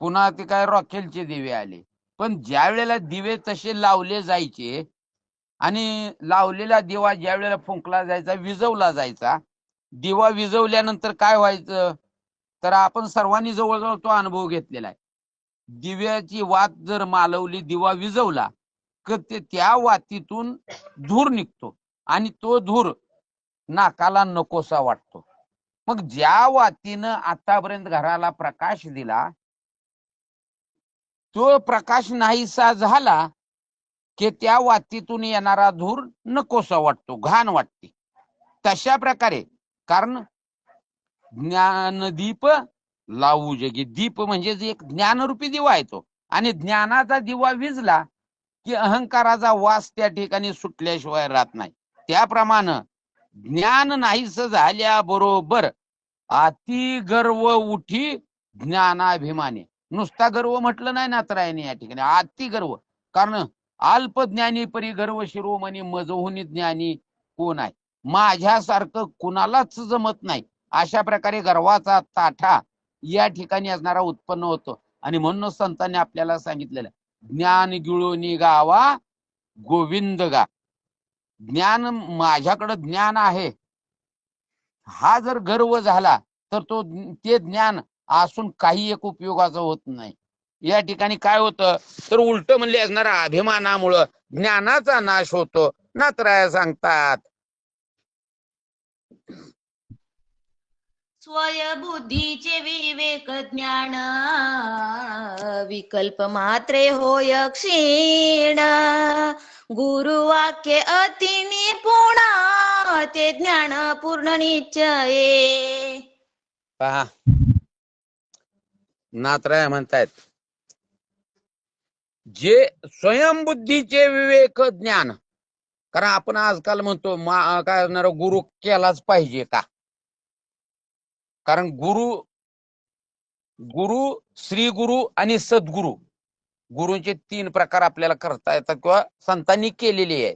पुन्हा ते काय रॉकेलचे दिवे आले. पण ज्या वेळेला दिवे तसे लावले जायचे आणि लावलेला दिवा ज्या वेळेला फुंकला जायचा, विजवला जायचा, दिवा विजवल्यानंतर काय व्हायचं, तर आपण सर्वांनी जवळजवळ तो अनुभव घेतलेला आहे. दिव्याची वात जर मालवली, दिवा विजवला, तर त्या वातीतून धूर निघतो आणि तो धूर नाकाला नकोसा वाटतो. मग ज्या वातीनं आतापर्यंत घराला प्रकाश दिला, तो प्रकाश नाहीसा झाला की त्या वातीतून येणारा धूर नकोसा वाटतो, घाण वाटते. तशा प्रकारे, कारण ज्ञानदीप लावू जगी, दीप म्हणजे एक ज्ञानरूपी दिवा आहे तो, आणि ज्ञानाचा दिवा विजला की अहंकाराचा वास त्या ठिकाणी सुटल्याशिवाय राहत नाही. त्याप्रमाणे ज्ञान नाहीस झाल्याबरोबर अति गर्व उठी ज्ञानाभिमाने. नुसता गर्व म्हटलं नाही नाथरायाने या ठिकाणी, अति गर्व. कारण अल्पज्ञानी परी गर्व शिरोमणी मजहुनी ज्ञानी कोण आहे, माझ्यासारखं कुणालाच जमत नाही, अशा प्रकारे गर्वाचा ताठा या ठिकाणी असणारा उत्पन्न होतो. आणि म्हणून संतांनी आपल्याला सांगितलेलं, ज्ञान गिळोनी गावा गोविंद गा. ज्ञान, माझ्याकडे ज्ञान आहे, हा जर गर्व झाला तर ते ज्ञान असून काही एक उपयोगाचं होत नाही. या ठिकाणी काय होतं, तर उलट म्हणले असणाऱ्या अभिमानामुळं ज्ञानाचा नाश होतो. नाथराय सांगतात, स्वयबुद्धीचे विवेक ज्ञान विकल्प मात्रे होय क्षीण. गुरुवाक्य अति निपुणा ते ज्ञान पूर्ण निश्चये. पहा, नाथराय म्हणतायत, जे स्वयंबुद्धीचे विवेक ज्ञान, कारण आपण आजकाल म्हणतो काय असणार, गुरु केलाच पाहिजे का? कारण गुरु श्री गुरु आणि सद्गुरु, गुरुचे 3 प्रकार आपल्याला करता येतात किंवा संतांनी केलेले आहे.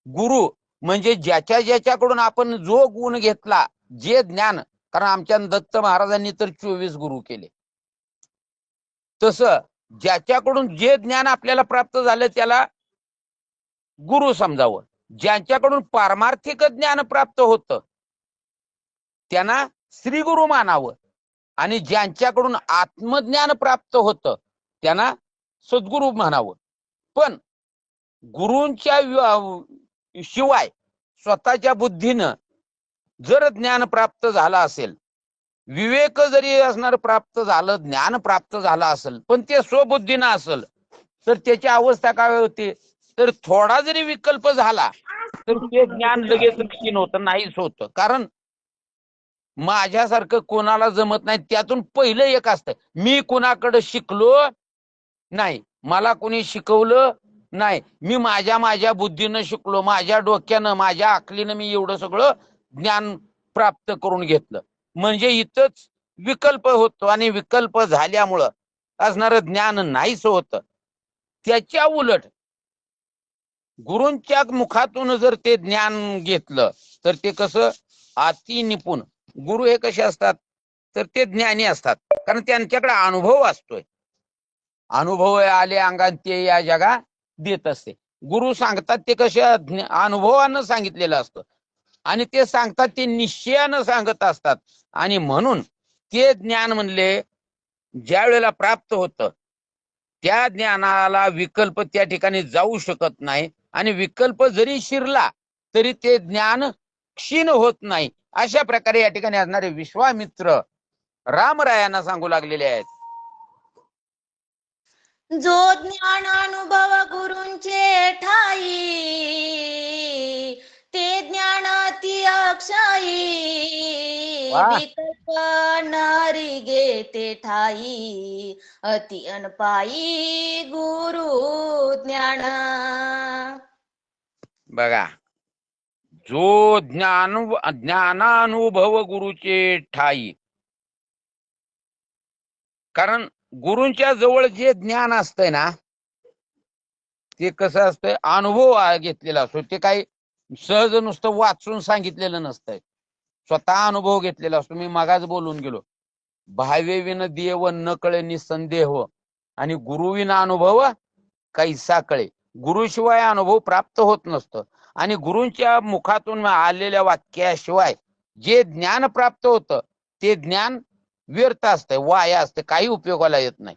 गुरु म्हणजे ज्याच्याकडून आपण जो गुण घेतला, जे ज्ञान, कारण आमच्या दत्त महाराजांनी तर 24 गुरु केले, तसं ज्याच्याकडून जे ज्ञान आपल्याला प्राप्त झालं त्याला गुरु समजावं. ज्यांच्याकडून पारमार्थिक ज्ञान प्राप्त होतं त्यांना श्री गुरु मानावं, आणि ज्यांच्याकडून आत्मज्ञान प्राप्त होतं त्यांना सद्गुरु म्हणावं. पण गुरूंच्या शिवाय स्वतःच्या बुद्धीनं जर ज्ञान प्राप्त झालं असेल, विवेक जरी असणार प्राप्त झालं, ज्ञान प्राप्त झालं असेल, पण ते स्वबुद्धीनं असेल, तर त्याची अवस्था काय होते, तर थोडा जरी विकल्प झाला तर ते ज्ञान लगेच क्षीण होतं, नाहीच होतं. कारण माझ्यासारखं कोणाला जमत नाही, त्यातून पहिलं एक असतं, मी कुणाकडे शिकलो नाही, मला कोणी शिकवलं नाही, मी माझ्या बुद्धीनं शिकलो, माझ्या डोक्यानं, माझ्या अकलीनं मी एवढं सगळं ज्ञान प्राप्त करून घेतलं. म्हणजे इथंच विकल्प होतो, आणि विकल्प झाल्यामुळं असणारं ज्ञान नाहीच होतं. त्याच्या उलट गुरूंच्या मुखातून जर ते ज्ञान घेतलं तर ते कसं, अति निपुण. गुरु हे कसे असतात, तर ते ज्ञानी असतात, कारण त्यांच्याकडे अनुभव असतोय. अनुभव आले अंगात ते या जगा देत असते. गुरु सांगतात ते कसे, अनुभवानं सांगितलेलं असतं, आणि ते सांगतात ते निश्चयानं सांगत असतात. आणि म्हणून ते ज्ञान म्हणले ज्या वेळेला प्राप्त होतं त्या ज्ञानाला विकल्प त्या ठिकाणी जाऊ शकत नाही, आणि विकल्प जरी शिरला तरी ते ज्ञान क्षीण होत नाही. अशा प्रकारे या ठिकाणी असणारे विश्वामित्र रामरायांना सांगू लागलेले आहेत. जो ज्ञान अनुभव गुरूंचे ठाई, ते ज्ञान अति अक्षयी, वा. विकल्प नारी घेते ठाई, अति अनपाई गुरु ज्ञान. बघा, जो ज्ञानानुभव गुरुचे ठाई. कारण गुरूंच्या जवळ जे ज्ञान असतंय ना, ते कसं असतंय, अनुभव घेतलेला असतो. ते काही सहज नुसतं वाचून सांगितलेलं नसतंय, स्वतः अनुभव घेतलेला असतो. मी मागाच बोलून गेलो, भावे विन देव न कळे निसंदेह, आणि गुरुविन अनुभव कैसा कळे. गुरुशिवाय अनुभव प्राप्त होत नसतं. आणि गुरूंच्या मुखातून आलेल्या वाक्याशिवाय जे ज्ञान प्राप्त होतं ते ज्ञान व्यर्थ असतंय, वाया असतं, काही उपयोगाला येत नाही.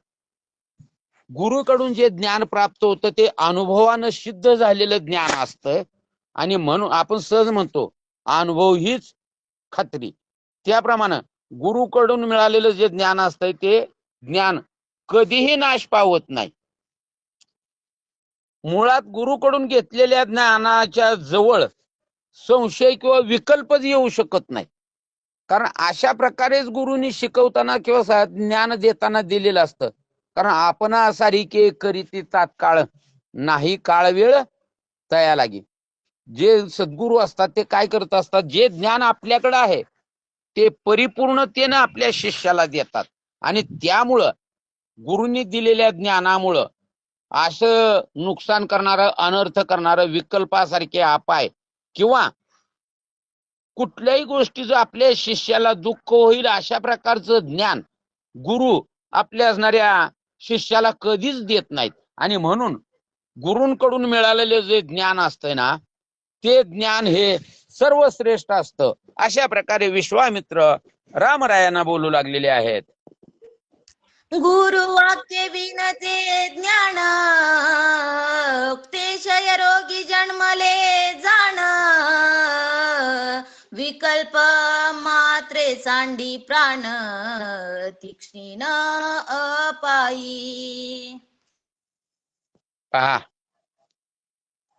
गुरुकडून जे ज्ञान प्राप्त होतं ते अनुभवानं सिद्ध झालेलं ज्ञान असतं. आणि म्हणून आपण सहज म्हणतो अनुभव हीच खात्री. त्याप्रमाणे गुरुकडून मिळालेलं जे ज्ञान असतंय ते ज्ञान कधीही नाश पावत नाही. मुळात गुरुकडून घेतलेल्या ज्ञानाच्या जवळ संशय किंवा विकल्पच येऊ शकत नाही. कारण अशा प्रकारेच गुरुनी शिकवताना किंवा ज्ञान देताना दिलेलं असतं. कारण आपण सारिके करीती तात्काळ, नाही काळ वेळ तया लागी. जे सद्गुरू असतात ते काय करत असतात, जे ज्ञान आपल्याकडे आहे ते परिपूर्णतेने आपल्या शिष्याला देतात. आणि त्यामुळं गुरुंनी दिलेल्या ज्ञानामुळं असं नुकसान करणारं, अनर्थ करणारं, विकल्पासारखे अपाय किंवा कुठल्याही गोष्टीचं आपल्या शिष्याला दुःख होईल अशा प्रकारचं ज्ञान गुरु आपल्या असणाऱ्या शिष्याला कधीच देत नाहीत. आणि म्हणून गुरूंकडून मिळालेले जे ज्ञान असतंय ना, ते ज्ञान हे सर्वश्रेष्ठ असतं. अशा प्रकारे विश्वामित्र रामरायांना बोलू लागलेले आहेत. गुरु वाक्य विनते ज्ञान, उक्तेशय रोगी जन्मले जाण, विकल्प मात्रे सांडी प्राण, तीक्ष्ण अपाई. पहा,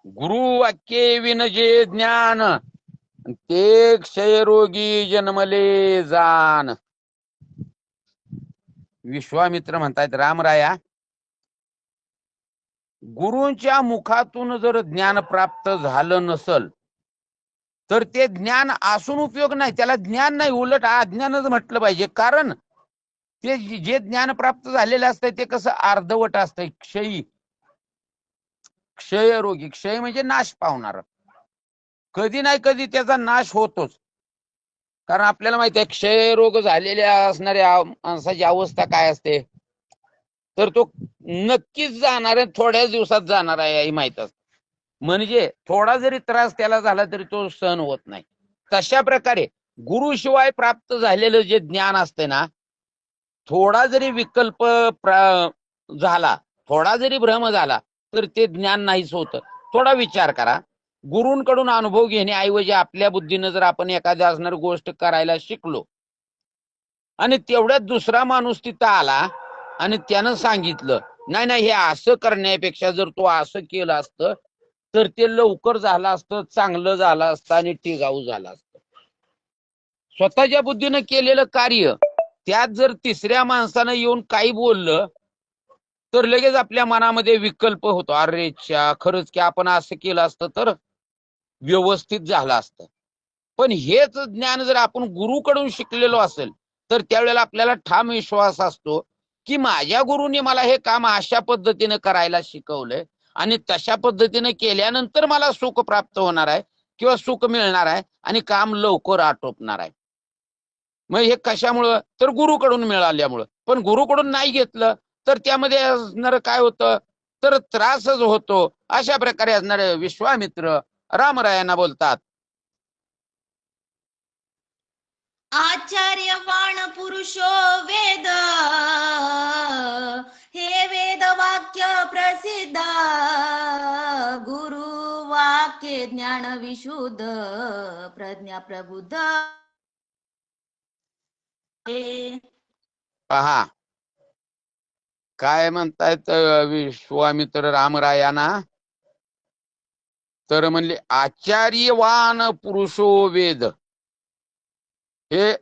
गुरु वाक्ये विन जे ज्ञान, ते क्षयरोगी जन्मले जाण. विश्वामित्र म्हणतात, रामराया, गुरूंच्या मुखातून जर ज्ञान प्राप्त झालं नसल तर ते ज्ञान असून उपयोग नाही. त्याला ज्ञान नाही, उलट अज्ञानच म्हटलं पाहिजे. कारण ते जे ज्ञान प्राप्त झालेलं असतंय ते कसं अर्धवट असतंय, क्षयी, क्षयरोगी. क्षय म्हणजे नाश पावणार. कधी नाही कधी त्याचा नाश होतोच. कारण आपल्याला माहिती आहे क्षयरोग झालेल्या असणाऱ्या माणसाची अवस्था काय असते, तर तो नक्कीच जाणार आहे, थोड्याच दिवसात जाणार आहे हे माहित असतं. म्हणजे थोडा जरी त्रास त्याला झाला तरी तो सहन होत नाही. तशा प्रकारे गुरुशिवाय प्राप्त झालेलं जे ज्ञान असते ना, थोडा जरी विकल्प झाला, थोडा जरी भ्रम झाला तर ते ज्ञान नाहीच होतं. थोडा विचार करा, गुरूंकडून अनुभव घेण्याऐवजी आपल्या बुद्धीनं जर आपण एखाद्या असणारी गोष्ट करायला शिकलो आणि तेवढ्यात दुसरा माणूस तिथं आला आणि त्यानं सांगितलं, नाही नाही हे असं करण्यापेक्षा जर तो असं केलं असतं तर ते लवकर झालं असतं, चांगलं झालं असतं आणि टिकाऊ झालं असतं. स्वतःच्या बुद्धीनं केलेलं कार्य त्यात जर तिसऱ्या माणसानं येऊन काही बोललं तर लगेच आपल्या मनामध्ये विकल्प होतो, अरे खरंच की आपण असं केलं असतं तर व्यवस्थित झालं असतं. पण हेच ज्ञान जर आपण गुरुकडून शिकलेलो असेल तर त्यावेळेला आपल्याला ठाम विश्वास असतो की माझ्या गुरुने मला हे काम अशा पद्धतीने करायला शिकवलंय आणि तशा पद्धतीने केल्यानंतर मला सुख प्राप्त होणार आहे किंवा सुख मिळणार आहे आणि काम लवकर आटोपणार आहे. मग हे कशामुळं, तर गुरुकडून मिळाल्यामुळं. पण गुरुकडून नाही घेतलं तर त्यामध्ये असणार काय होतं, तर त्रासच होतो. अशा प्रकारे असणारे विश्वामित्र रामरायांना बोलतात, आचार्यवान पुरुषो वेद, हे वेद वाक्य वाक्य प्रसिद्ध गुरु वाक्य ज्ञान विशुद्ध प्रज्ञा प्रबुद्ध पहा काय म्हणतायत विश्वामित्र रामरायांना. तर म्हणले आचार्यवान पुरुषो वेद. हे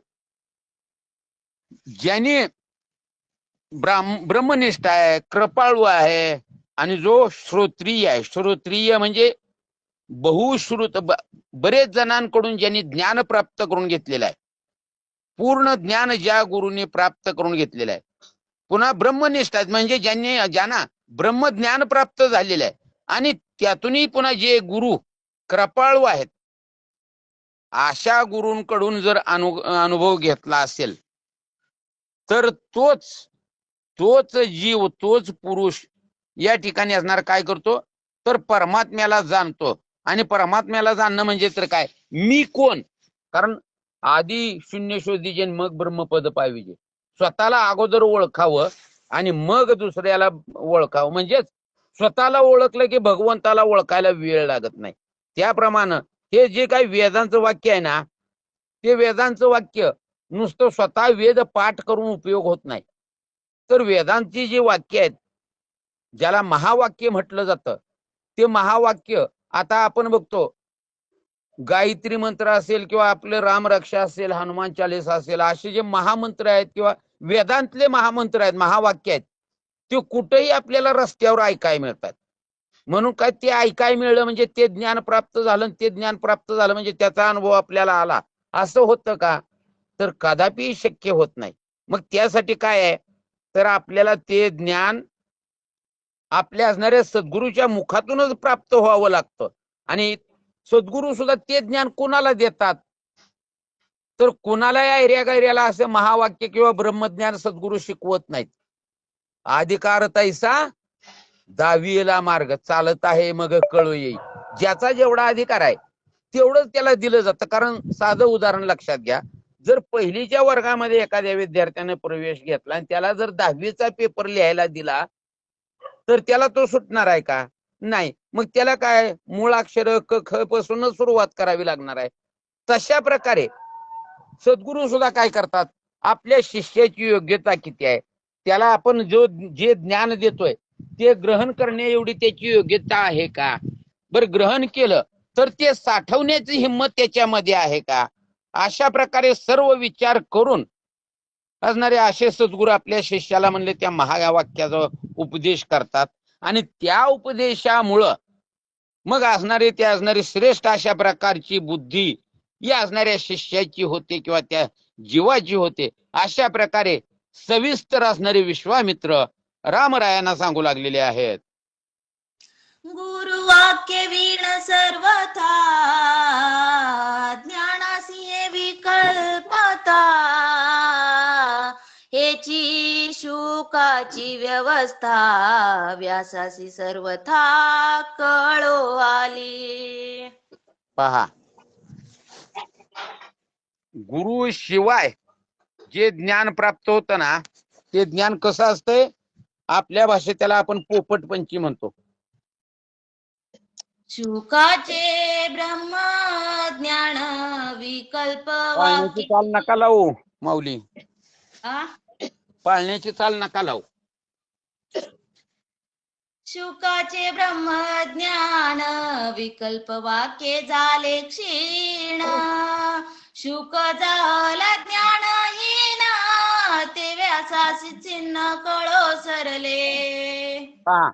ज्याने ब्रह्मनिष्ठ आहे, कृपाळू आहे, आणि जो श्रोत्रिय आहे. श्रोत्रिय म्हणजे बहुश्रुत, बरेच जणांकडून ज्यांनी ज्ञान प्राप्त करून घेतलेलं आहे. पूर्ण ज्ञान ज्या गुरुने प्राप्त करून घेतलेलं आहे. पुन्हा ब्रह्मनिष्ठ आहेत म्हणजे ज्यांना ब्रह्मज्ञान प्राप्त झालेलं आहे. आणि त्यातूनही पुन्हा जे गुरु कृपाळू आहेत, अशा गुरूंकडून जर अनुभव घेतला असेल तर तोच जीव, तोच पुरुष या ठिकाणी असणार काय करतो, तर परमात्म्याला जाणतो. आणि परमात्म्याला जाणणं म्हणजे तर काय, मी कोण. कारण आधी शून्य शोधीजे मग ब्रह्मपद पाहिजे. स्वतःला अगोदर ओळखावं आणि मग दुसऱ्याला ओळखावं. म्हणजेच स्वतःला ओळखलं की भगवंताला ओळखायला वेळ लागत नाही. त्याप्रमाणे हे जे काही वेदांचं वाक्य आहे ना, ते वेदांचं वाक्य नुसतं स्वतः वेद पाठ करून उपयोग होत नाही. तर वेदांची जी वाक्य आहेत, ज्याला महावाक्य म्हटलं जातं, ते महावाक्य आता आपण बघतो, गायत्री मंत्र असेल किंवा आपलं रामरक्षा असेल, हनुमान चालीसा असेल, असे जे महामंत्र आहेत किंवा वेदांतले महामंत्र आहेत, महावाक्य आहेत, ते कुठेही आपल्याला रस्त्यावर ऐकायला मिळतात. म्हणून काय ते ऐकायला मिळलं म्हणजे ते ज्ञान प्राप्त झालं, ते ज्ञान प्राप्त झालं म्हणजे त्याचा अनुभव आपल्याला आला, असं होतं का, तर कदापि शक्य होत नाही. मग त्यासाठी काय आहे, तर आपल्याला ते ज्ञान आपल्या असणाऱ्या सद्गुरूच्या मुखातूनच प्राप्त व्हावं लागतं. आणि सद्गुरू सुद्धा ते ज्ञान कोणाला देतात, तर कोणाला या एरिया गायऱ्याला असं महावाक्य किंवा ब्रह्मज्ञान सद्गुरू शिकवत नाहीत. अधिकार तैसा दावीला मार्ग, चालत आहे मग कळू येईल. ज्याचा जेवढा अधिकार आहे तेवढंच त्याला दिलं जातं. कारण साधं उदाहरण लक्षात घ्या, जर पहिलीच्या वर्गामध्ये एखाद्या विद्यार्थ्याने प्रवेश घेतला आणि त्याला जर 10वीचा पेपर लिहायला दिला तर त्याला तो सुटणार आहे का, नाही. मग त्याला काय मूळ अक्षर क ख पासूनच सुरुवात करावी लागणार आहे. तशा प्रकारे सद्गुरू सुद्धा काय करतात, आपल्या शिष्याची योग्यता किती आहे, त्याला आपण जे ज्ञान देतोय ते ग्रहण करणे एवढी त्याची योग्यता आहे का, बरं ग्रहण केलं तर ते साठवण्याची हिंमत त्याच्यामध्ये आहे का, अशा प्रकारे सर्व विचार करून असणारे असे सद्गुरू आपल्या शिष्याला म्हणले त्या महावाक्याचा उपदेश करतात. आणि त्या उपदेशामुळं मग असणारी श्रेष्ठ अशा प्रकारची बुद्धी या असणाऱ्या शिष्याची होते किंवा त्या जीवाची होते. अशा प्रकारे सविस्तर असणारे विश्वामित्र रामरायांना सांगू लागलेले आहेत. गुरु वाक्य वीण सर्वथा ज्ञानासी हे विकल्पता हेची शुकाची व्यवस्था व्यासासी सर्वथा कळो आली. पहा, गुरु शिवाय जे ज्ञान प्राप्त होतं ना, ते ज्ञान कसं असतंय, आपल्या भाषेत त्याला आपण पोपटपंची म्हणतो. शुकाचे ब्रह्म ज्ञान विकल्प पाळण्याची वाक्य चाल नका लावू माऊली, आ पाळण्याची चाल नका लावू. शुकाचे ब्रह्मज्ञान विकल्प वाक्य झाले क्षीण शुक झाला ज्ञानहीन ते व्यासासी चिन्ह कळो सरले. हा,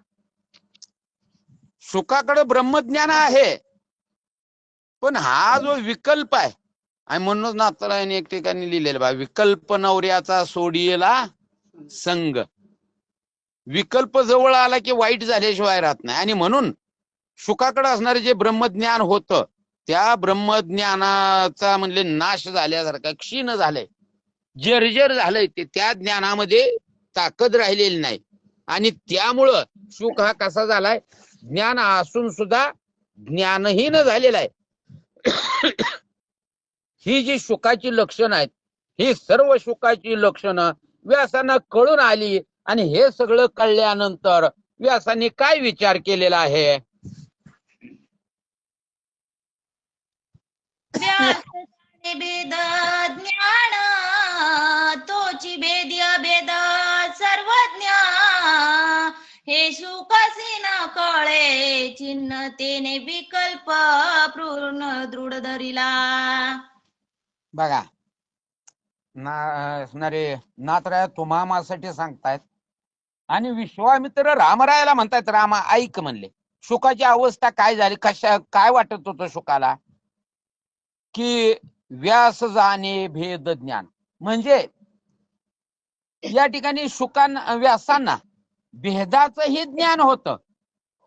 शुकाकडे ब्रह्मज्ञान आहे, पण हा जो विकल्प आहे, आणि म्हणूनच नाथरायने एक ठिकाणी लिहिलेलं बा, विकल्प नवऱ्याचा सोडियेला संग. विकल्प जवळ आला की वाईट झाल्याशिवाय राहत नाही. आणि म्हणून शुकाकडे असणारे जे ब्रह्मज्ञान होतं, त्या ब्रह्मज्ञानाचा म्हणजे नाश झाल्यासारखा, क्षीण झालंय, जर्जर झालंय ते, त्या ज्ञानामध्ये ताकद राहिलेली नाही. आणि त्यामुळं शुक हा कसा झालाय, ज्ञान असून सुद्धा ज्ञानहीन झालेला आहे. ही जी शुकाची लक्षणं आहेत, ही सर्व शुकाची लक्षणं व्यासांना कळून आली. आणि हे सगळं कळल्यानंतर व्यासाने काय विचार केलेला आहे? व्यास जाणे भेद ज्ञान, तोची भेद्य भेद सर्वज्ञ, हे सुखासी न कळे चिन्ह तेने विकल्प पूर्ण दृढ धरिला. बघा असणारे नाथराय तुम्हासाठी सांगतायत आणि विश्वामित्र रामरायाला म्हणतायत, रामा ऐक म्हणले. शुकाची अवस्था काय झाली, काय वाटत होतं शुकाला? की व्यास जाणे भेद ज्ञान, म्हणजे या ठिकाणी व्यासांना भेदाचंही ज्ञान होतं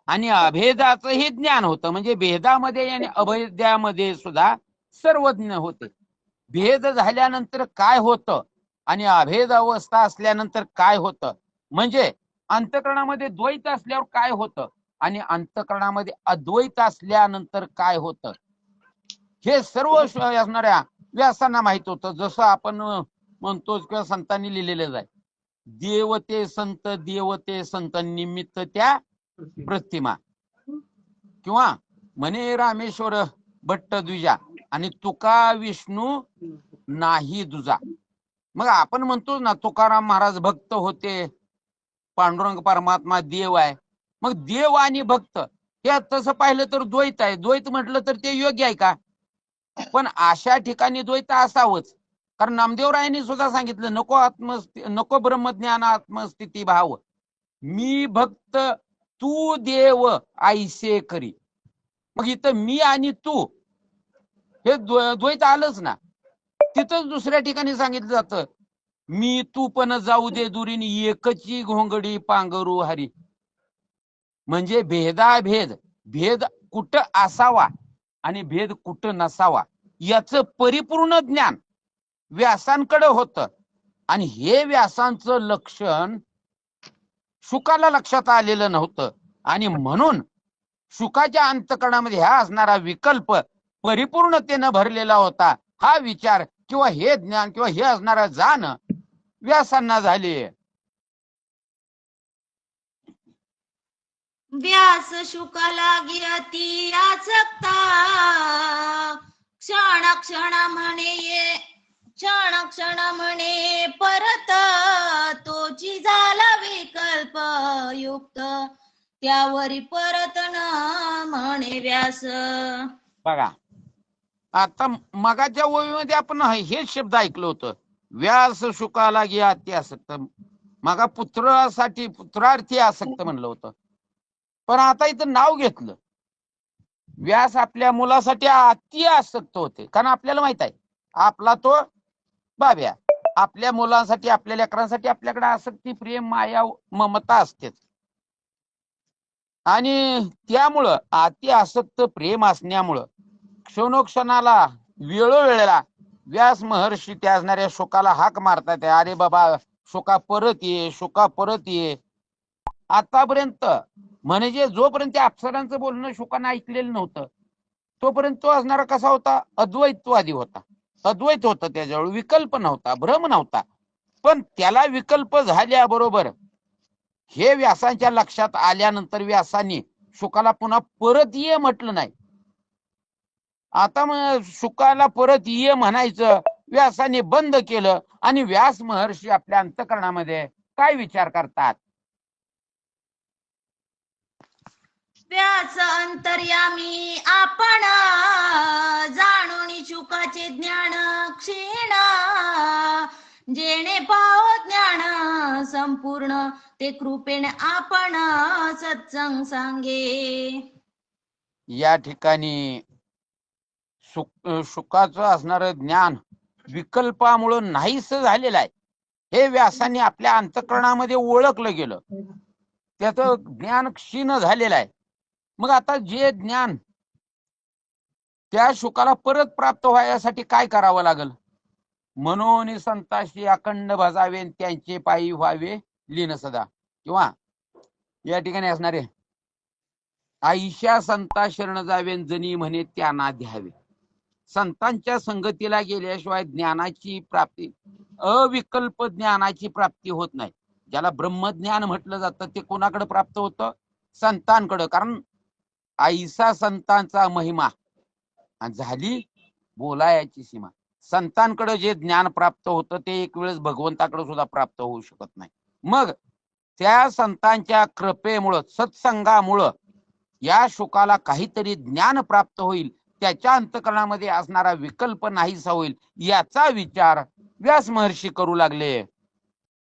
आणि अभेदाचंही ज्ञान होतं. म्हणजे भेदामध्ये आणि अभेदामध्ये सुद्धा सर्वज्ञ होते. भेद झाल्यानंतर काय होतं आणि अभेद अवस्था असल्यानंतर काय होतं, म्हणजे अंतःकरणामध्ये द्वैत असल्यावर काय होतं आणि अंतःकरणामध्ये अद्वैत असल्यानंतर काय होतं, हे सर्व असणाऱ्या व्यासांना माहित होतं. जसं आपण म्हणतो किंवा संतांनी लिहिलेलं आहे, देवते संत निमित्त त्या प्रतिमा, किंवा म्हणे रामेश्वर भट्ट द्विजा आणि तुका विष्णू नाही दुजा. मग आपण म्हणतो ना, तुकाराम महाराज भक्त होते, पांडुरंग परमात्मा देव आहे. मग देव आणि भक्त हे तसं पाहिलं तर द्वैत आहे. द्वैत म्हटलं तर ते योग्य आहे का? पण अशा ठिकाणी द्वैत असावंच. कारण नामदेवरायांनी सुद्धा सांगितलं, नको ब्रह्मज्ञान आत्मस्थिती भाव, मी भक्त तू देव ऐसे करी. मग इथं मी आणि तू हे द्वैत आलंच ना. तिथंच दुसऱ्या ठिकाणी सांगितलं जातं, मी तू पण जाऊ दे दुरीने एकची घोंगडी पांघरू हरी. म्हणजे भेदाभेद, भेद कुठं असावा आणि भेद कुठं नसावा याचं परिपूर्ण ज्ञान व्यासांकडे होतं. आणि हे व्यासांचं लक्षण शुकाला लक्षात आलेलं नव्हतं. आणि म्हणून शुकाच्या अंतःकरणामध्ये हा असणारा विकल्प परिपूर्णतेनं भरलेला होता. हा विचार किंवा हे ज्ञान किंवा हे असणारा जाण व्यासांना झाले. व्यास शुका लागी अति आसक्ता, क्षण क्षण म्हणे परत, तोची झाला विकल्प युक्त, त्यावरी परत न म्हणे व्यास. बघा आता मगाच्या ओळीमध्ये आपण हेच शब्द ऐकलं होतं, व्यास शुकाला गे अति आसक्त. मगा पुत्रार्थी आसक्त म्हणलं होतं. पण आता इथं नाव घेतलं, व्यास आपल्या मुलासाठी अति आसक्त होते. कारण आपल्याला माहित आहे आपला तो बाब्या, आपल्या मुलांसाठी आपल्या लेकरांसाठी आपल्याकडे आसक्ती, प्रेम, माया, ममता असतेच. आणि त्यामुळं अति आसक्त प्रेम असण्यामुळं क्षणोक्षणाला वेळोवेळेला व्यास महर्षी त्या असणाऱ्या शुकाला हाक मारतात, अरे बाबा शुका परत ये, शुका परत ये. आतापर्यंत म्हणजे जोपर्यंत त्या अप्सरांचं बोलणं शुकानं ऐकलेलं नव्हतं तोपर्यंत तो असणारा कसा होता? अद्वैतवादी होता. अद्वैत होतं, त्याजवळ विकल्प नव्हता, भ्रम नव्हता. पण त्याला विकल्प झाल्याबरोबर हे व्यासांच्या लक्षात आल्यानंतर व्यासांनी शुकाला पुन्हा परत ये म्हटलं नाही. आता मग शुकाला परत ये म्हणायचं व्यासाने बंद केलं. आणि व्यास महर्षी आपल्या अंतःकरणामध्ये काय विचार करतात? व्यास अंतर्यामी आपण, जाणून शुकाचे ज्ञान क्षीण, जेणे पाव ज्ञान संपूर्ण, ते कृपेने आपण सत्संग सांगे. या ठिकाणी शुकाचं असणारं ज्ञान विकल्पामुळं नाहीस झालेलं आहे. हे व्यासाने आपल्या अंतःकरणामध्ये ओळखलं गेलं, त्याचं ज्ञान क्षीण झालेलं आहे. मग आता जे ज्ञान त्या शुकाला परत प्राप्त व्हायसाठी काय करावं लागल? म्हणून संताशी अखंड भजावे, त्यांचे पायी व्हावे लीन सदा. किंवा या ठिकाणी असणारे आईशा संता शरण जावे, जनी म्हणे त्यांना द्यावे. संतांच्या संगतीला गेल्याशिवाय ज्ञानाची प्राप्ती, अविकल्प ज्ञानाची प्राप्ती होत नाही. ज्याला ब्रह्मज्ञान म्हटलं जातं ते कोणाकडे प्राप्त होतं? संतांकडं. कारण आईसा संतांचा महिमा आणि झाली बोलायाची सीमा. संतांकडे जे ज्ञान प्राप्त होतं ते एक वेळेस भगवंताकडे सुद्धा प्राप्त होऊ शकत नाही. मग त्या संतांच्या कृपेमुळं, सत्संगामुळं या शुकाला काहीतरी ज्ञान प्राप्त होईल, त्याच्या अंतःकरणामध्ये असणारा विकल्प नाहीसा होईल, याचा विचार व्यास महर्षी करू लागले.